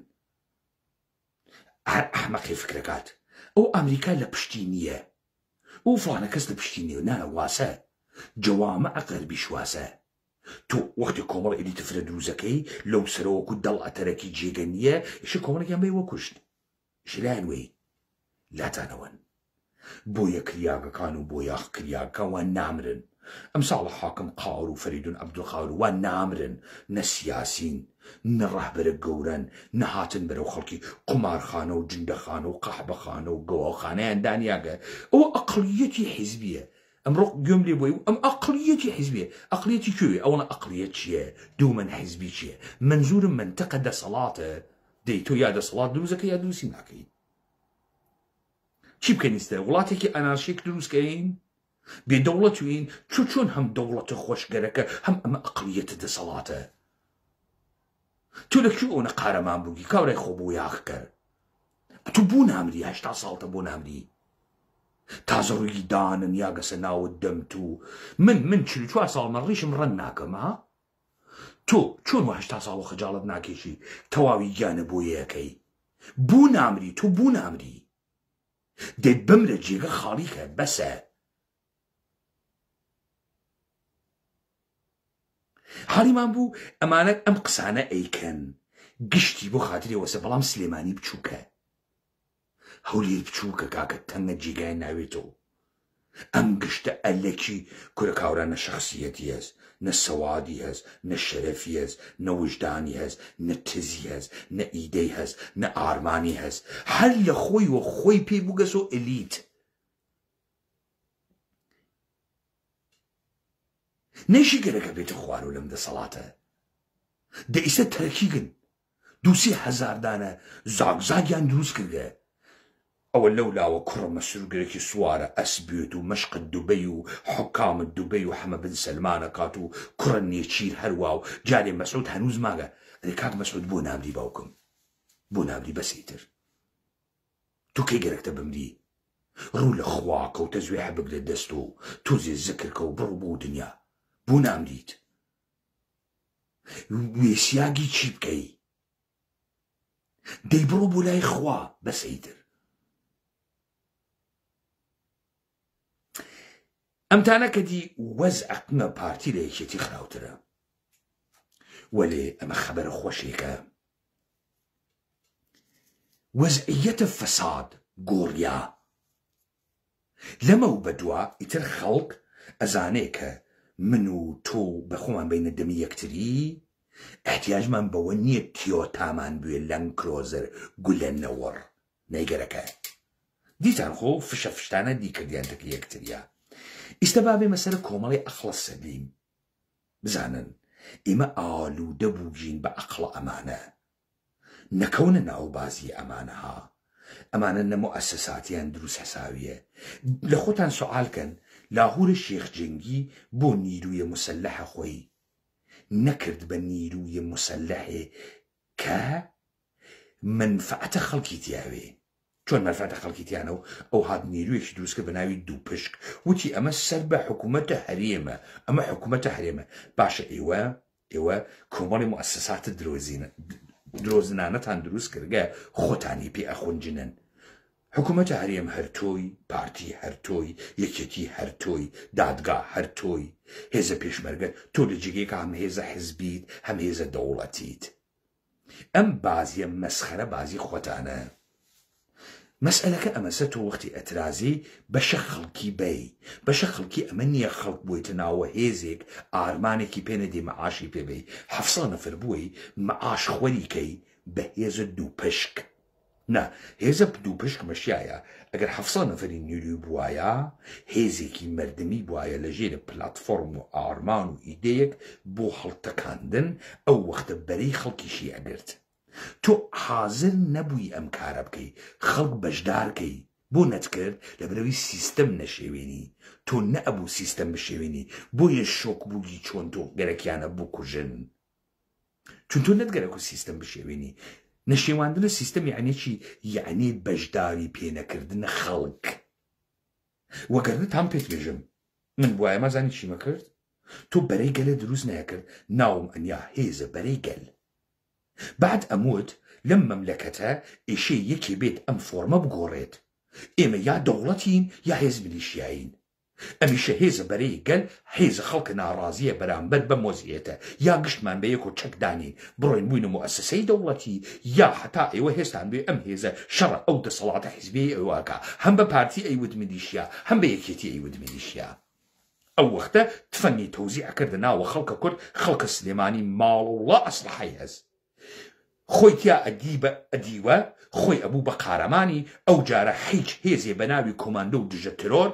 هەر ئەحمەقی فکرەکات ئەو ئەمریکا لە پشتی نییە ئەو فڵانە کەس لە پشتی نییە نانە واسە جەوامە ئەقەربی شواسە تۆ وەختی کۆمەڵ ئێدیتە فرە دروزەکەی لەو سەرەوەکو دەڵ ئەتەرەکی جێگە نییە ئیشی کۆمەڵێکیان بێ وەکوشت شلایان وێی لاتانەوەن بۆ یە کریاگەکان و بۆ یاخ کریاگەکان نامرن ئەم ساڵە حاکم قاور و فەریدون عەبدولقاور وان نامرن نە سیاسین نە ڕەهبەرە گەورەن نەهاتن بەرەو خەڵکی قومارخانە و جندەخانە و قەحبەخانە و گەواخانەیان دانیاگە ئەوە ئەقڵیەتی حیزبیە ئەمڕۆ گوێم لێ بۆی ئەم ئەقڵیەتی حیزبیە ئەقڵیەتی کوێ ئەوڵە ئەقڵیەت چییە دوومەن حیزبی چییە منزورم منتەقە دەسەڵاتە دەی تۆ یا دەسەڵات دروستەکە یا دروستی ناکەین چی بکەنیستە وڵاتێکی ئەنارشیک دروستکەین بێدەوڵەتوین چۆن هەم دەوڵەتە خۆشگەرەکە هەم ئەمە ئەقڵیەتە دەسەڵاتە تۆ لەکوێ ئەوە قارەمان بووگی کاورای خۆ بۆ یاخکەر تۆ بوو نامری 80 ساڵتە بۆ نامری تازە ڕووی دانن یاگەسە ناوت دەمت و من 44 ساڵمە ڕیشم ڕەن ناکەم ها تۆ چۆن 80 ساڵ و خەجاڵت ناکێشی تەواوی گیانە بۆ یەکەی بوو نامری تۆ بوو نامری دەی بمرە جێگە خاڵیکە بەسە حاڵیمان بوو ئەمانە ئەم قسانە ئەیکەن گشتی بۆ خاتری وەسە بەڵام سلێمانی بچووکە هەولێر بچووکە کاکە تەنگە جێگای ناوێتەوە ئەم گشتە ئەلەکی کورە کاوران نە شەخسیەتی هەست نە سەوادی هەست نە شەرەفی هەست نە وجدانی هەست نە تزی هەست نە ئیدەی هەست نە ئارمانی هەست هەر لە خۆی وە خۆی پێی بووگەسۆ ئەلیت نەیشی گەرەکە بێتە خوار و لەم دەسەڵاتە دە ئیسە تەرەکیگن 2-3 دانە زاگزاگیان دروست کردە ئەوە لەو لاوە کوڕمە سروگرێکی سوارە ئەسبێت و مەشقت دووبەی و حکامت دووبەی و حەمە بن سەلمانە کات و کوڕە نێچیر هەروە و جارێ مەسعود هەنووز ماگە ئەدەی کاک مەسعود بۆ نامری باوکم بۆ نامری بەسەیتر تۆ کەی گەرەکتە بمری ڕوو لە خوا کەوتە زوێ حەبک لە دەست و تۆزێ زکرکە و بڕ بۆ دنیا بۆ نامدیت وێسیاگی چی بکەی دەی بڕۆ بۆ لای خوا بەسەیتر ئەمتانە کە دی وەزعەکمە پارتی لە یەکێتی خراوترە وەلێ ئەمە خەبەرە خۆشێکە وەزعیەتە فەساد گۆڕیا لەمە و بەدووە ئیتر خەڵک ئەزانێ کە من و تۆ بەخۆمان بینە دەمی یەکتری احتیاجمان بەوە نییە تیۆتامان بوێ لەنگ کرۆزەر گولە نەوەڕ نەیگەرەکە دیتان خۆ فشە فشتانە دیکردیانتەکە یەکتریە ئیستا بابێ مەسەرە کۆمەڵی ئەقڵە سەلیم بزانن ئێمە ئالوودە بووگین بە ئەقڵە ئەمانە نەکەونە ناوبازی ئەمانەها ئەمانە نە مؤسساتیان دروست حساویە لە خۆتان سوالکەن لاهورە شێخ جەنگی بۆ نیرویە مسلحە خۆی نەکرد بە نیرویە مسلحێ کە منفعەتە خەڵکی تیاوێ چۆن منفعەتە خەڵکی تیانە و ئەو هات نیرویەکی دروستکە بە ناوی دوو پشک وتی ئەمە سەر بە حکوومەتە هەرێمە ئەمە حکوومەتە هەرێمە باشە ئێوە کۆمەڵی مؤسساتە درۆزنانەتان دروست کردگە خۆتانی پێ ئەخونجنن حکوومەتە هەرێم هەرتۆی پارتی هەرتۆی یەکێتی هەرتۆی دادگا هەرتۆی هێزە پێشمەرگە تۆ لە جێگەیەکە هەم هێزە حزبیت هەم هێزە دەوڵەتیت ئەم بازیە مەسخەرە بازی خۆتانە مەسئلەکە ئەمەسە تۆ وەختی ئەترازی بەشە خەڵکی بەی بەشە خەڵکی ئەمە نییە خەڵک بوویتە ناوە هێزێک ئارمانێکی پێنەدی مەعاشی پێبەی 700 نەفر بووی مەعاش خۆریکەی بە هێزە دوو پشک نا هێزە دوو پشک مەشیایە ئەگەر 700 نەفری نیروی بوایە هێزێکی مردمی بوایە لە ژێرە پلاتفۆرم و ئارمان و ئیدەیەک بۆ هەڵتەکاندن ئەو وەختە بەرەی خەڵکیشی ئەگرت تۆ حازر نەبووی ئەم کارە بکەی خەڵک بەشدارکەی بۆ نەتکرد لە بەرەوەی سیستەم نەشێوێنی تۆ نەئەبوو سیستەم بشێوێنی بۆیە شۆک بووی چۆن تۆ گەرەکیانە بکوژن چون تۆ نەتگەرەک و سیستەم بشێوێنی نەشێواندنە سیستەم یعنی چی یعنی بەشداری پێنەکردنە خەڵک وەگەرنە تام پێت بێژم من بواە مەزانی چیمە کرد تۆ بەرەی گەلە دروست نەکرد ناوم ئەنیا هێزە بەرەی گەل بعد ئەموت لەم مەملەکەتە ئێشەی یەکێ بێت ئەم فۆرمە بگۆڕێت ئێمە یا دەوڵەتین یا هێز میلیشیایین ئەمیشە هێزە بەرەی گەل هێزە خەڵکە ناڕازیە بەرامبەر بە مۆزیێتە یا گشتمان بە یەک و چەکدانین بڕۆین بووینە مؤسسەی دەوڵەتی یا هەتا ئێوە هێستان بێ ئەم هێزە شەڕە ئەو دەسەڵاتە حیزبی ئێوەکە هەم بە پارتی ئەیود میلیشیا هەم بە یەکێتی ئەیود میلیشیا ئەو وەختە تفەنی تەوزیعکردە ناوە خەڵکە کورد خەڵکە سلێمانی ماڵوڵە ئەسلحەی هەز خۆی تیا ئەدیوە خۆی ئەبوو بە قارەمانی ئەو جارە هیچ هێزێ بە ناوی کۆماندۆ و دژە ترۆر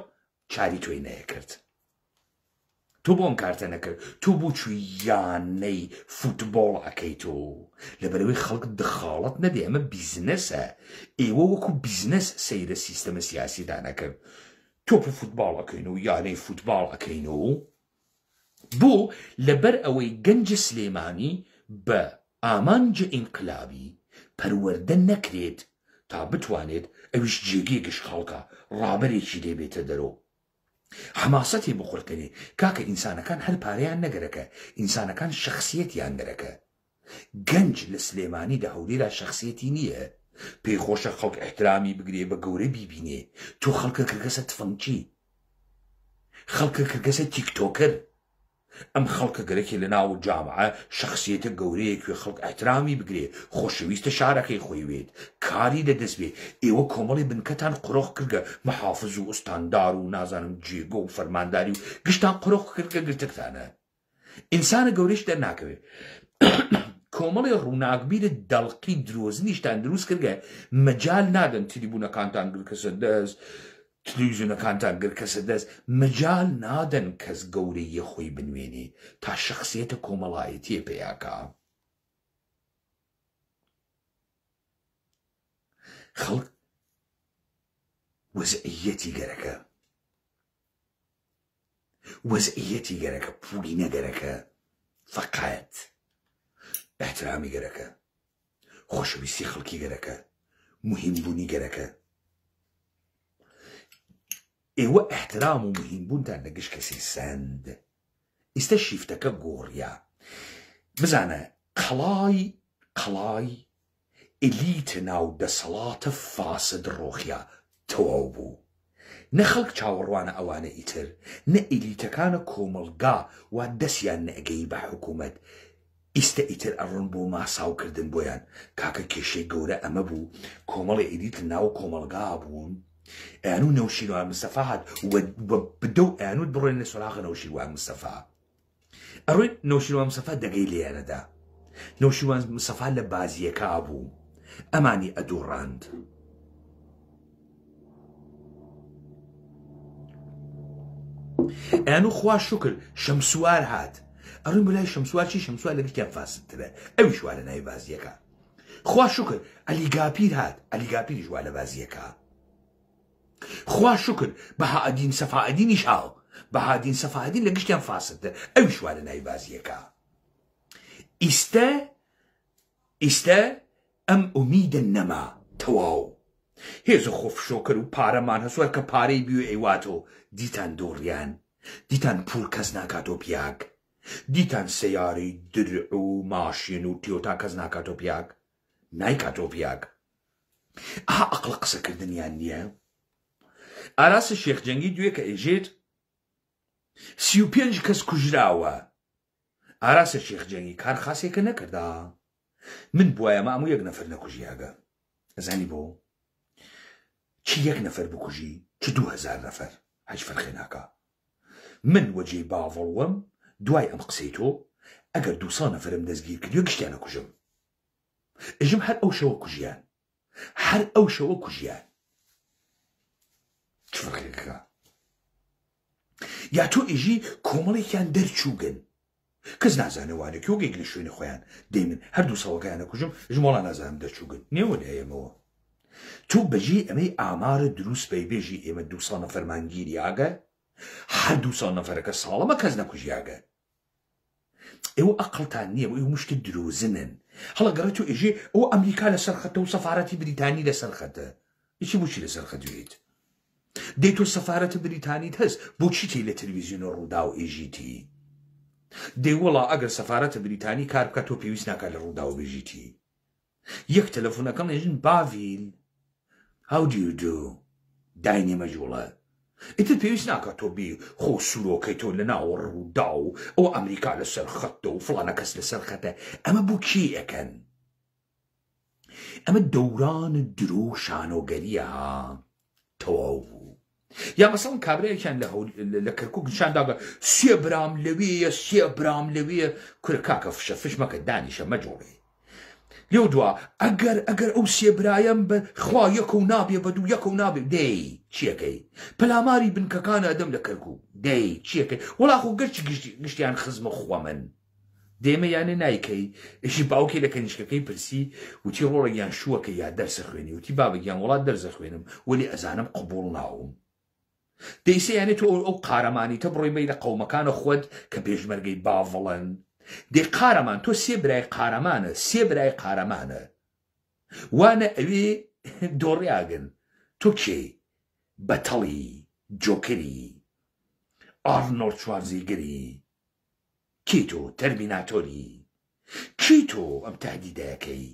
چاری تۆی نەیەکرد تۆ بۆ ئەم کارتە نەکرد تۆ بۆ چووی یانەی فوتبۆڵ ئەەکەی تۆ لەبەرەوەی خەڵک دخاڵەت نەدێ ئەمە بیزنەسە ئێوە وەکو بیزنەس سەیرە سیستەمە سیاسیدا نەکرد تۆپ فوتباڵ ئەەکەین و یانەی فوتباڵ ئەەکەین و بۆ لەبەر ئەوەی گەنج سلێمانی بە ئامانج ئینقلابی پەروەردە نەکرێت تا بتوانێت ئەویش جێگێگەش خەڵکە ڕابەرێکی لێبێتە دەرۆ حماسەتی بخورکەنی کاکە ئینسانەکان هەر پارەیان نەگەرەکە ئینسانەکان شخصیەتیان دەرەکە گەنج لە سلێمانیدا هەولێرا شخصیەتی نییە پێی خۆشە خەڵک احترامی بگرێ بە گەورە بیبینێ تۆ خەڵکە کردگەسە تفەنگچی خەڵکە کردگەسە تیکتۆکەر ئەم خەڵکە گەرەکی لە ناو جامعە شخصیەتە گەورەیەکوێ خەڵک احترامی بگرێ خۆشەویستە شارەکەی خۆی وێت کاری لەدەست بێ ئێوە کۆمەڵی بنکەتان قڕۆخ کردگە محافظ و ئوستاندار و نازانم جێگە و فەرمانداری و گشتان قڕۆخ کردگە گرتەکتانە ئینسانە گەورەش دەرناکەوێت کۆمەڵی ڕووناکبیرە دەڵقی درۆزنیشتان دروست کردگە مەجال نادەن تریبوونەکانتان گرکەسە دەست تلویزیۆنەکانتان گرکەسە دەست مەجال نادەن کەس گەورەیە خۆی بنوێنێ تا شخصیەتە کۆمەڵایەتیە پێیاکە خەڵک وەزعیەتی گەرەکە پولی نەگەرەکە فەقەت احترامی گەرەکە خۆشەویستی خەڵکی گەرەکە مهمبوونی گەرەکە ئێوە احترام و مهینبوونتان لە گشت کەسی سند ئێستا شیفتەکە گۆڕیە بزانە قەڵای ئلیتە ناو دەسەڵاتە فاسد ڕۆخیا تەواو بوو نە خەڵک چاوەڕوانە ئەوانە ئیتر نە ئیلیتەکانە کۆمەڵگا وا دەستیان نەئەگەی بە حکوومەت ئیستا ئیتر ئەڕۆن بۆ ماساوکردن بۆیان کاکە کێشەی گەورە ئەمە بوو کۆمەڵی ئیلیت ناو کۆمەڵگا بوون ئەیانوو نەوشیروان مستەفا هات بدەو ئەیانوت بڕۆین لە سۆراغە نەوشیروان مستەفا ئەڕۆین نەوشیروان مستەفا دەگەی لێیانەدا نەوشیروان مستەفا لە بازیەکە بوو ئەمانی ئەدوڕاند ئەیانوو خوا شکر شەمسوار هات ئەڕۆین بەلای شەمسوار چی شەمسوار لەگەڵیان فاسدترە ئەویش وا لە ناوی بازیەکە خوا شکر ئەلیگاپیر هات ئەلیگاپیریش وا لە بازیەکە خوا شکر بەهائەدین سەفائەدینیش هاو بەهادین سەفائەدین لە گشتیان فاسدتر ئەویش وا لە ناوی بازیەکە ئیستە ئەم ئومیدە نەما تەواو هێز و خۆفشۆکر و پارەمان هەسوار کە پارەی بیوێ ئەیواتۆ دیتان دۆڕیان دیتان پول کەس ناکاتۆ پیاک دیتان سەیارەی درع و ماشین و تیۆتا کەس ناکاتۆ پیاک نایکاتۆ پیاک ئەها ئەقڵە قسەکردنیان نییە ئاراسە شێخ جەنگی دوێ کە ئێژێت 35 کەس کوژراوە ئاراسە شێخ جەنگی کار خاسێکە نەکردا من بواە مە هەموو یەک نەفەر نەکوژیاگە ئەزانی بۆ چی یەک نەفەر بکوژی چ 2000 نەفەر هیچ فەرقی ناکا من وەجێی باوەڵوەم دوای ئەم قسەی تۆ ئەگەر 200 نەفەرم دەستگیر کردووە گشتیانە کوژم ئەژم هەر ئەو شەوە کوژیان هەر ئەو شەوە کوژیان چ فەرقێکە یا تۆ ئێژی کۆمەڵێکیان دەرچووگن کەس نازانەوانێک یۆگێک لە شوێنە خۆیان دەی من هەردوو سەڵەکەیانە کوژم ژمۆڵا نازانم دەرچووگن نێوە لە ئێمەوە تۆ بەژێ ئەمەی ئامارە دروست پێی بێژی ئێمە 200 نەفەرمانگیری ئاگە هەر 200 نەفەرەکە ساڵەمە کەس نەکوژیاگە ئێوە ئەقڵتان نییە بۆ ئێوە مشتە درۆزنن هەڵەگەڕێت تۆ ئێژێ ئەوە ئەمریکا لەسەر خەتە و سەفارەتی بریتانی لەسەر خەتە هیچی بۆچی لەسەر خەتوێت دەی تۆ سەفارەتە بریتانیت هەست بۆچی تێی لە تەلەڤیزیۆنە ڕوودا و ئێژیتی دەی وەڵا ئەگەر سەفارەتە بریتانی کار بکات تۆ پێویست ناکات لە ڕوودا و بێژیتی یەک تەلەفۆنەکەم ێژن باڤیل How do you do داینێ مەجوڵە ئیتر پێویست ناکات تۆ بی خۆ سوورۆکەی تۆ لە ناو ڕوودا و ئەوە ئەمریکا لەسەر خەتە و فڵانە کەس لەسەر خەتە ئەمە بۆ کێ ئەکەن ئەمە دەوران درۆ شانۆگەریە تەواو بوو یا مەسەڵەن کابرایەکیان لە کەرکووک نیشانداگە 3 برام لەوەیە 3 برام لەوەیە کورە کاکە فشە فش مەکە دانیشە مەجۆڵێ لێو دووە ئەگەر ئەو 3 برایەم بە خوا یەکە و نابێ بە دوو یەکە و نابێ دەی چیەکەی پەلاماری بنکەکانە ئەدەم لە کەرکووک دەی چیەکەی وەڵا خۆ گەرچی گشتیان خزمە خوا من دێمە یانە نایکەی ئەشی باوکێ لە کەنیشکەکەی پرسی وتی ڕۆڵێکیان شووەکە یا دەرسە خوێنی وتی بابێکیان وڵات دەرزە خوێنم وەلی ئەزانم قبوڵ ناوم دەیسە یانێت تۆ ئەو قارەمانیتە بڕۆی بەی لە قەومەکانە خۆت کە پێشمەرگەی باڤڵن دێ قارەمان تۆ 3 برای قارەمانە 3 برای قارەمانە وانە ئەوێ دۆڕیاگن تۆ کێ بەتەڵی جۆکری ئارنۆڵد شوارزێگەری کی تۆ تەرمیناتۆری کی تۆ ئەم تهدیدەکەی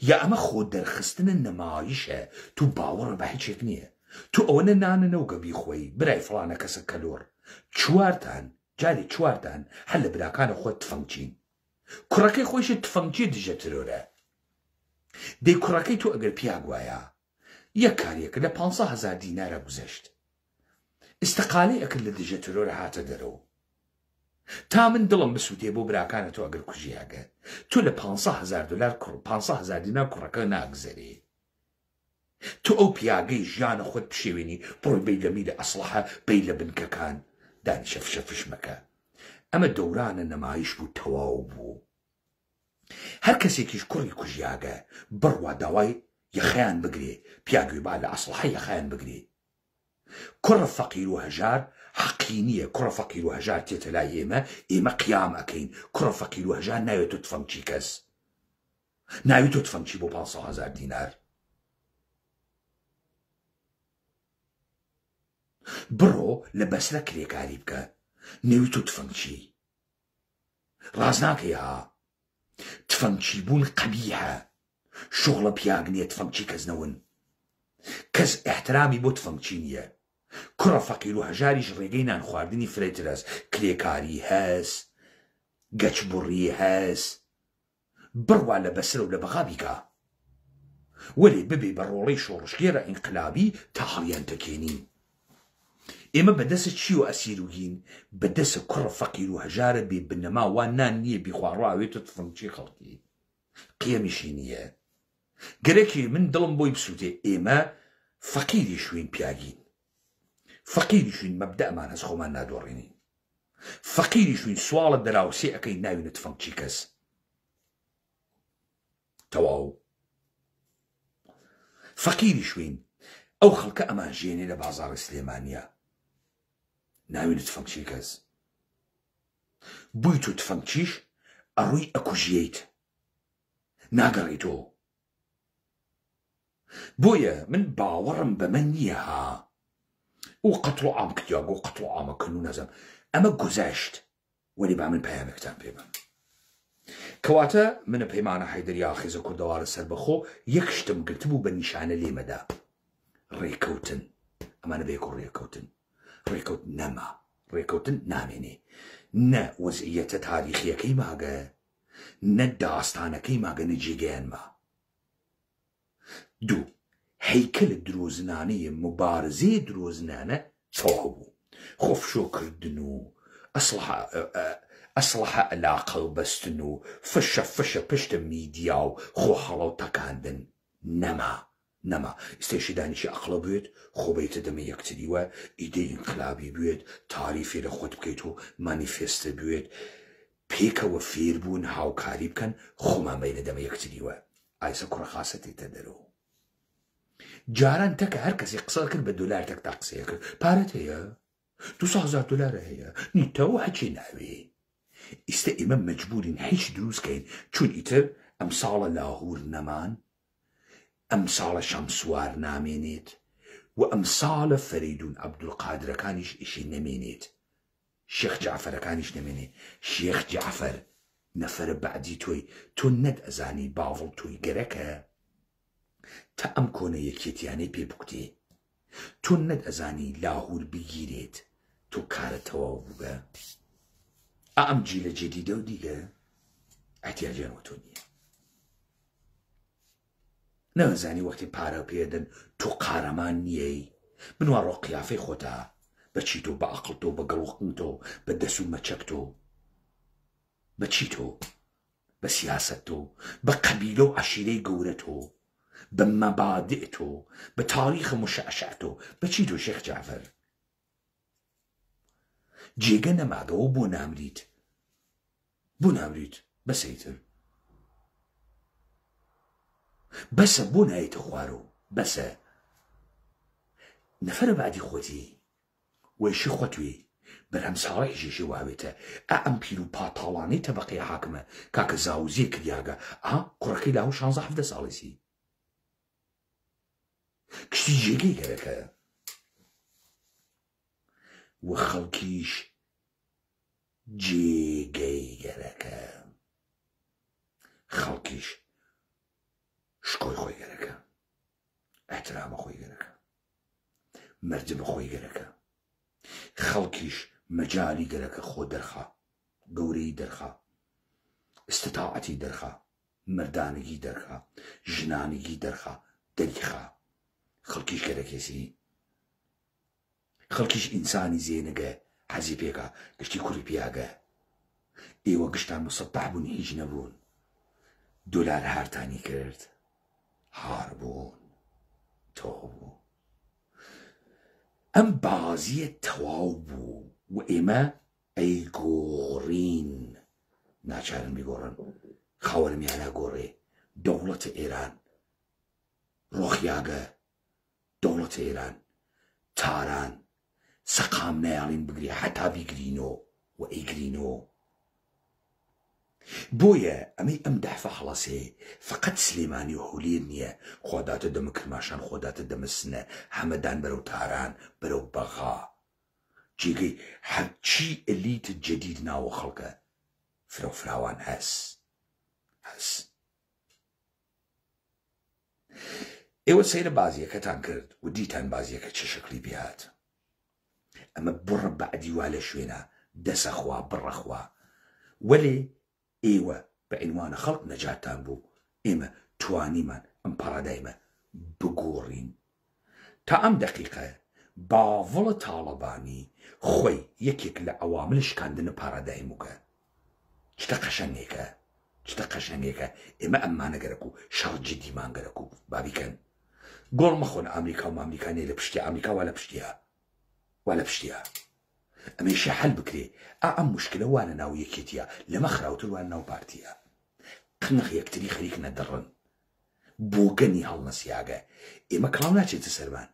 یا ئەمە خۆ دەرخستنە نەمایشە تو باوەڕ بە هیچێک نییە تو ئەوەنە نانە نەوگە بیخۆی برای فڵانە کەسە کەلۆر چوارتان جاری چوارتان هەر لە براکانە خۆت تفەنگچین کوڕەکەی خۆیشە تفەنگچی دژە ترۆرە دەی کوڕەکەی تۆ ئەگەر پیاگ وایە یەک کارێکە لە 500,000 دینارە گوزەشت ئستەقالی ئەکرد لە دژە ترۆرە هاتە دەرەوە تا من دڵم بسووتێ بۆ براکانە تۆ ئەگەر کوژیاگە تۆ لە 500,000 دلار 500,000 دینار کوڕەکە ناگزەرێ تۆ ئەو پیاگەی ژیانە خۆت پشێوێنی بڕۆی بەی لە میلە ئەسڵحە بەی لە بنکەکان دانیشە فشە فشمەکە ئەمە دەورانە نەمایش بوو تەواو بوو هەر کەسێکیش کوڕی کوژیاگە بڕوا داوای یەخەیان بگرێ پیاگوی با لە ئەسڵحە یەخەیان بگرێ کوڕە فەقیر و هەژار حەقی نییە کوڕە فەقیر و هەژار تێتە لای ئێمە قیام ئەکەین کوڕە فەقیر و هەژار ناوێت تۆ تفەنگچی کەس ناوێت تۆ تفەنگچی بۆ 500,000 دینار بڕۆ لە بەسرە کرێکاری بکە نێوی تۆ تفەنگچی ڕاز ناکەی ها تفەنگچی بوون قەبیحە شغڵە پیاگ نییە تفەنگچی کەس نەون کەس احترامی بۆ تفەنگچی نییە کوڕە فەقیر و هەژاریش ڕێگەی نان خواردنی فرێترەس کرێکاری هەست گەچبوڕی هەست بڕوا لە بەسرە و لە بەغا بیکە وەلێ ببێ بە ڕۆڵەی شۆڕشگێرە ئینقلابی تا هەڵیان تەکێنی ئێمە بەدەسە چی و ئەسیروگین بەدەسە کوڕە فەقیر و هەژارە بێ بنەما وان نان نییە بیخواڕواوێتە تفەنگچی خەڵکی قیەمیشی نییە گەرەکی من دڵم بۆی بسووتێ ئێمە فەقیری شوین پیاگین فەقیری شوین مەبدەمان هەست خۆمان نادۆڕێنین فەقیری شوین سواڵە دەراوسێ ئەەکەی ناوینە تفەنگچی کەس تەواو فەقیری شوین ئەو خەڵکە ئەمان ژێنێ لە بازاڕی سلێمانیە ناوینە تفەنگچی کەس بووی تۆ تفەنگچیش ئەڕووی ئەکوژیەیت ناگەڕێتۆ بۆیە من باوەڕم بەمە نییە ها و قەتڵ و ئام کردیا بۆ قەتڵ و ئامەکردن و نەزەم ئەمە گوزەشت وەلی با من پەیامێکتان پێ بم کەواتە منە پەیمانە حەیدەری ئاخێزە کوردەوارە سەربەخۆ یەک شتم گرتبوو بە نیشانە لێمەدا ڕێکەوتن ئەمانە بەیەکۆ ڕێکەوتن ڕێکەوت نەما ڕێکەوتن نامێنێ نە وەزعیەتە تاریخیەکەی ماگە نە داستانەکەی ماگە نە جێگەیانما دوو هەیکەلە درۆزنانەیە مبارزەیە درۆزنانە تەواو بوو خۆفشۆکردن و ئەسلحە ئەلاقە بەستن و فشە پشتە میدیا و خۆ هەڵە و تەکاندن نەما ئستێشی دانیشی ئەقڵە بوێت خۆ بەیتە دەمە یەکتریوە ئیدەی ئینقلابی بوێت تاریفێ لە خۆت بکەیت و مانیفێستە بوێت پێکەوە فێربوون هاوکاری بکەن خۆمان بەینە دەمە یەکتریوە ئایسە کوڕە خاسە تێتە دەرەوە جاران تەکە هەر کەسی قسە کرد بە دۆلار تەک تا قسەیە کرد پارەت هەیە 200,000 دلارە هەیە نیتەوە هەچی ناوێ ئیستە ئێمە مەجبورین هیچ دروستکەین چون ئیتر ئەم ساڵە لاهور نەمان ئەم ساڵە شەمسوار نامێنێت و ئەم ساڵە فەریدون عەبدولقادرەکانیش ئیشی نەمێنێت شێخ جعفەرەکانیش نەمێنێ شێخ جعفەر نەفەرە بەعدی تۆی تۆ نەت ئەزانی باوڵ تۆی گەرەکە تا ئەم کۆنە یەکێتیانەی پێ بکوتێ تۆ نەت ئەزانی لاهور بگیرێت تۆ کارە تەواو بووبە ئەم جیلە جێدیدە و دیگە ئەحتیاجیان تۆ نییە نەوەزانی وەختی پارە پێدەن تۆ قارەمان نییەی بنوا ڕۆ قیافەی خۆتا بەچی تۆ بە عەقڵ تۆ بە گەڵوقن تۆ بە دەس و مەچەک تۆ بەچی تۆ بە سیاسەت تۆ بە قەبیلە و عەشیرەی گەورە تۆ بە مەبادئ تۆ بە تاریخ مشەعشع تۆ بەچی تۆ شێخ جعفەر جێگە نەماگەوە بۆ نامریت بەسەیتر بەسە بۆ نایێتە خوارەوە بەسە نەفەرە بعدی خۆتی وەیشی خۆتوێ بەرهەم ساڵی ژێژێ واوێتە ئەم پیر و پاتاڵانەی تەبەقەی حاکمە کاکە زاوزیە کردیاگە کوڕەکەی لاو 16-17 ساڵیسی کشتی جێگەی گەرەکە و خەڵکیش جێگەی گەرەکە خەڵکیش شکۆی خۆی گەرەکە ئەحترامە خۆی گەرەکە مەردمە خۆی گەرەکە خەڵکیش مەجای گەرەکە خۆ دەرخا گەورەی دەرخا استتاعەتی دەرخا مردانگی دەرخا ژنانگی دەرخا دەریخا خەڵکیش گەرەکێسی خەڵکیش ئینسانی زێنەگە حەزی پێکە گشتی کوڕی پیاگە ئێوە گشتان مسەتەح بوون هیچ نەبوون دۆلار هارتانی کرد هار بوون تۆ بوو ئەم بازیە تەواو بوو و ئێمە ئەی گۆڕین ناچارن بیگۆڕن خاوەرمیانە گۆڕێ دەوڵەتە ئێران ڕۆخیاگە دەوڵەتە ئێران تاران سەقام نەیاڵین بگری حتا بیگرینەوە و ئەیگرینەوە بويا أمي أمدح فحلصي فقط سليماني وحولينية خودات دم كرماشان خودات دم السنة حمدان برو تاران برو بغا جيجي هرچي الليت الجديد ناو خلقه فراوان هس ايوه سير بازيكا تانكرد وديتان بازيكا چه شكلي بيهات اما بر بعدي والا شوينا دس اخوا بر اخوا ولي ايوه بعنوان خلق نجاتان بو ايما تواني من ام بارادايما بقورين تا ام دقيقة باول طالباني خوي يكيك لعواملش كاندن بارادايموكا چتا قشنگيكا اما اما نگركو شر جدي ما نگركو بابي كان قول مخون امريكا وامريكاني لبشتي امريكا ولا بشتيها اما يشي حل بكري ام مشكلة وانا ناو يكيتيا لما خراوتر وانا ناو بارتيا قنخ يكتري خليك ندرن بوغني هالنسياغا اما كلامناتي تسرمان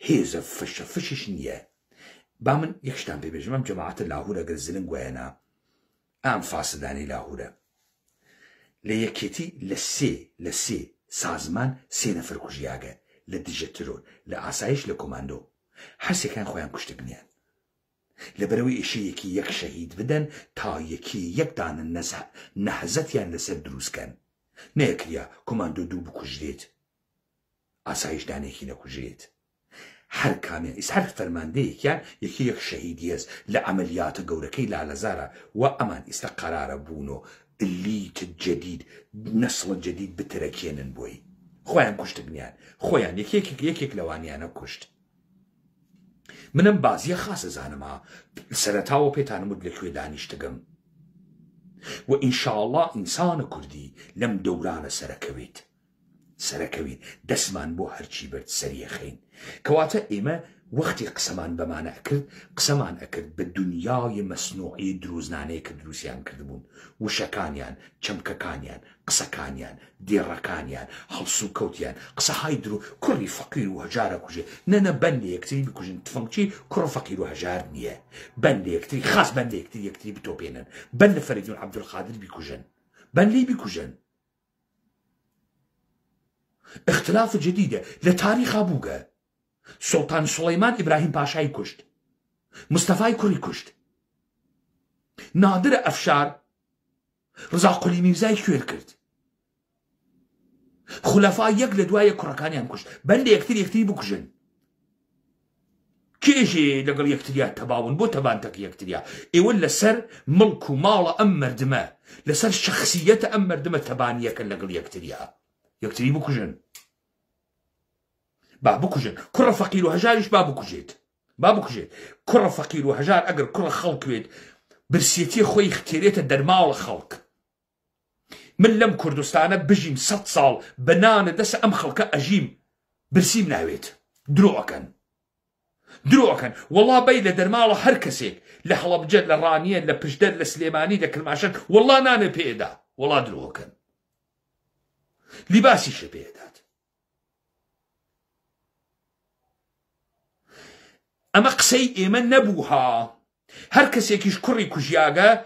هيزا فشش نية بامن يكشتان بيبجمم جماعة لاهورة قرزلن قوانا ام فاسداني لاهورة ليكيتي لسي سازمان سي نفر كوجياغا لديجترول لعسايش لكوماندو حسي كان خوان كشتقنيان لبروي اشي يكي يك شهيد بدن تا يكي يك دان النزح نحزتيان لسر دروس كان نيكريا كوماندو دو بكوجريت عسايش دانيكي نكوجريت هر كامل إس هر فرمانديك يعني يكي يك شهيد يز لعمليات قوركي لعلزارة وأمان استقرار بونو الليت الجديد نسل الجديد بتركين بوي خوان كشت بنيان خوان يكيك لوانيانا كشت منم بازي خاصة زانما سرتاو بيتان مدلكوي دانيشتقم وإن شاء الله إنسان كردي لم دوران سركوين دسمان بو هرچي برد سريخين كواتا إما وقتی قسمان بمعنى أكرد قسمان أكرد بالدنياي مصنوعي دروزناني كدروسيان كردبون وشكانيان چمككانيان قسكانيان ديركانيان حلسو كوتيان قسا هاي درو كري فقير وهجارة كوجي نانا بني يكتري بكوجن تفنكشي كرو فقير وهجار نية بني يكتري خاص بني يكتري بتوبينن بن فريدون عبد القادر بكوجن بن لي بكوجن اختلاف جديدة لتاريخ أبوغا سلطان سليمان إبراهيم باشاي كشت مصطفى كوري كشت نادر أفشار رضا قولي ميزاي كوير كرد خلفاء يك لدوايا كركاني هم كشت بل يكتري بكجن كيجي لقل يكتريا تباون بو تبانتك يكتريا إيوال لسر ملك ومال أمر دماء لسر شخصية أمر دماء تبانيا كان لقل يكتري بكجن بابو كجن كرة فقير وهجارش بابو كجيت كرة فقير وهجار أقر كرة خلق بيت برسيتي خوي اختيريت الدرمال خلق من لم كردستان بجيم 6 صال بنان دس أم خلق أجيم برسيم ناويت دروعكن والله بيلا درمال هركسيك لحلب جد للرانية لبجدر لسليماني لكرماشن والله نانا بيدا والله دروعكن لباسي شبيدات أما قسي إيمان نبوها هر كسيكيش كوري كوجياغا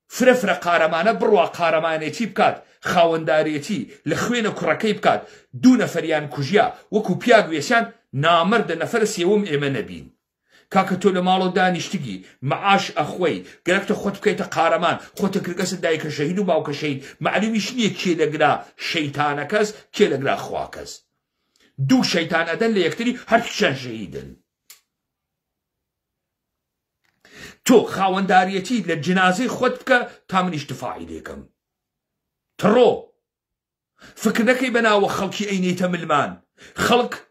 فرفرة قارمانة بروا قارمانيتي بكات خاونداريتي لخوين كوراكي بكات دون فريان كوجيا وكو بياغ ويسان نامرد نفرس يوم إيمان نبين كاكتو لمالو دانيشتگي معاش أخوي قلقت خوت بكيت قارمان خوت كرقس دايك شهيد وباوك شهيد معلومي شنية كي لقرا شيطانكز كي لقرا أخواكز دو شيطان أدن ليكتري هركشان شهيدن تو خاونداريتي للجنازي خوتك تامنيش دفاعي ليكم ترو فكرنكي بنا وخلقي اينيتا ملمان خلق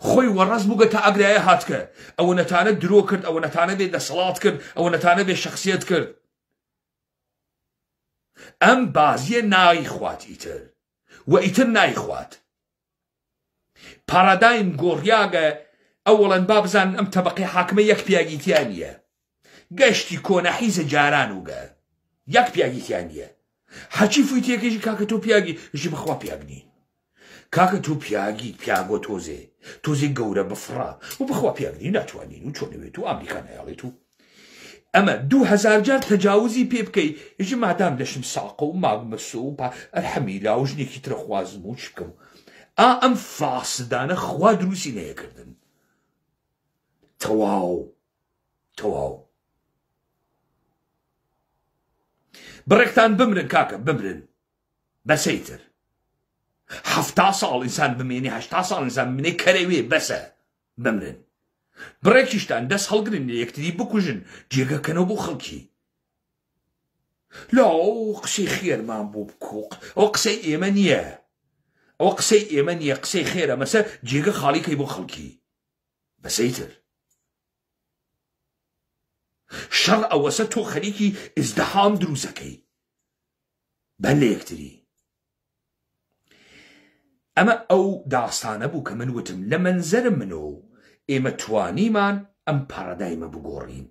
خوي ورز بوغا تا اقرايا هاتك او نتانا درو كرد او نتانا بي صلاة كرد او نتانا بي شخصيت كرد ام بازي ناي خوات ايتر و ايتر ناي خوات بارادايم غورياغا اولا بابزان ام طبقي حاكمة يك بياغيتيانية قشتي كونا حيز جارانوغا يك بياغيتيانية حاچي فويتي يكيجي كاكتو بياغي جي بخوا بياغني كاكتو بياغو توزي قورا بفرا وبخوا بياغني ناتوانين وچوني ويتو امريكانا ياليتو ئەمە 2000 جار تەجاوزی پێ بکەی هێژ مادام دەشم ساقە و ماگمەسە و ئەرحەمیلا و ژنێکی ترە خوازم و چ بکەم ئەم فاسدانە خوا دروستی نەیەکردن تەواو بڕێکتان بمرن کاکە بمرن بەسەیتر 70 ساڵ ئینسان بمێنێ 80 ساڵ ئینسان بمێنێ کەرەوێ بەسە بمرن بڕێکیشتان دەست هەڵگرن لە یەکتری بکوژن جێگەکەنەوە بۆ خەڵکی لا ئەو قسەی خێرمان بۆ بکۆق ئەو قسەی ئێمە نییە ئەوە قسەی ئێمە نییە قسەی خێرە مەسە جێگە خاڵیکەی بۆ خەڵکی بەسەیتر شەڕ ئەوەسە تۆ خەریکی ئیزدەحام دروستەکەی بەن لە یەکتری ئەمە ئەو داستانە بوو کە من وتم لە منزەرم منەوە ئێمە توانیمان ئەم پارەدایمە بگۆڕین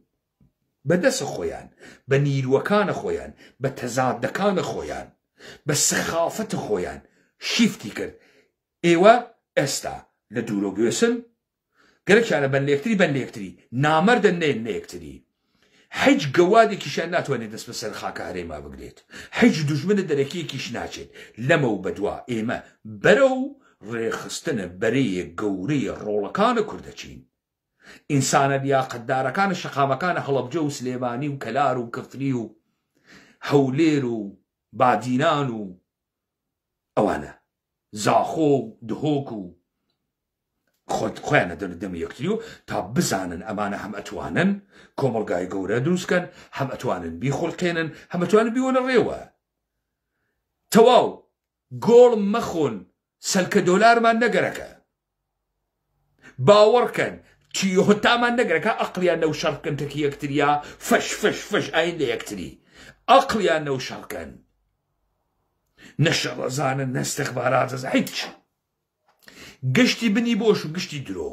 بەدەسە خۆیان بە نیروەکانە خۆیان بە تەزادەکانە خۆیان بە سەخافەتە خۆیان شیفتی کرد ئێوە ئێستا لە دوورۆ گوێسن گەرەکیانە بەن لە یەکتری نامەردە نێن لە یەکتری هیچ گەوادێکیشیان ناتوانێت دەست بەسەر خاکە هەرێما بگرێت هیچ دوژمنە دەرەکیەکیش ناچێت لەمە و بەدوا ئێمە بەرەو ڕێخستنە بەرەیە گەورەی ڕۆڵەکانە کوردەچین ئینسانە لیاقەتدارەکانە شەقامەکانە هەڵەبجە و سلێمانی و کەلار و کەفری و هەولێر و بادینان و ئەوانە زاخۆ و دهۆک و خۆیانە دەمە یەکتری و تا بزانن ئەمانە هەم ئەتوانن کۆمەڵگای گەورە دروستکەن هەم ئەتوانن بیخۆڵقێنن هەم ئەتوانن بیوەنە ڕێوە تەواو گۆڵ مەخۆن سەلکە دۆلارمان نەگەرەکە باوەڕکەن تیۆتامان نەگەرەکە ئەقلیان نەو شەڕکەن تەکی یەکتریە فەش ئاین لە یەکتری ئەقلیان نەو شەڕکەن نەشەڕەزانن نەستەخباراتەز هیچ گشتی بنی بۆش و گشتی درۆ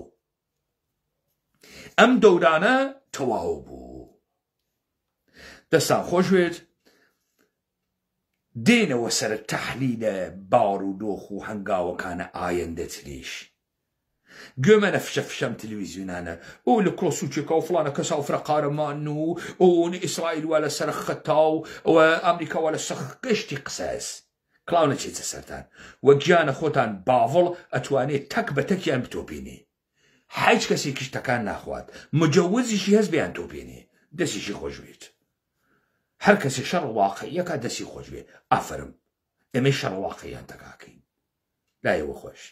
ئەم دەورانە تەواو بوو دەستان خۆشوێت دێنەوە سەر تەحلیلە بار و دۆخ و هەنگاوەکانە ئایەندە تریش گوێمە نەفشەم تەلەڤیزیۆنانە ئەو لە کۆسوچێکە و فڵانە کەسا و فرەقارەمان و ئەوە ئیسرائیل وا لە سەر خەتا و ئەوە ئەمریکا وا لە سەر گشتی قسەس کڵاو نەچێتە سەرتان وەک گیانە خۆتان باڤڵ ئەتوانێت تەک بە تەکیان بتۆپێنێ هیچ کەسێکیش تەکان ناخوات مجەوزیشی هەست بێیان تۆپێنێ دەستیشی خۆشوێت هەر کەسێ شەڕ واقعیەکە دەستی خۆش بێ ئافرم ئێمەی شەڕ واقعیان تەکاکەین لایەوە خۆش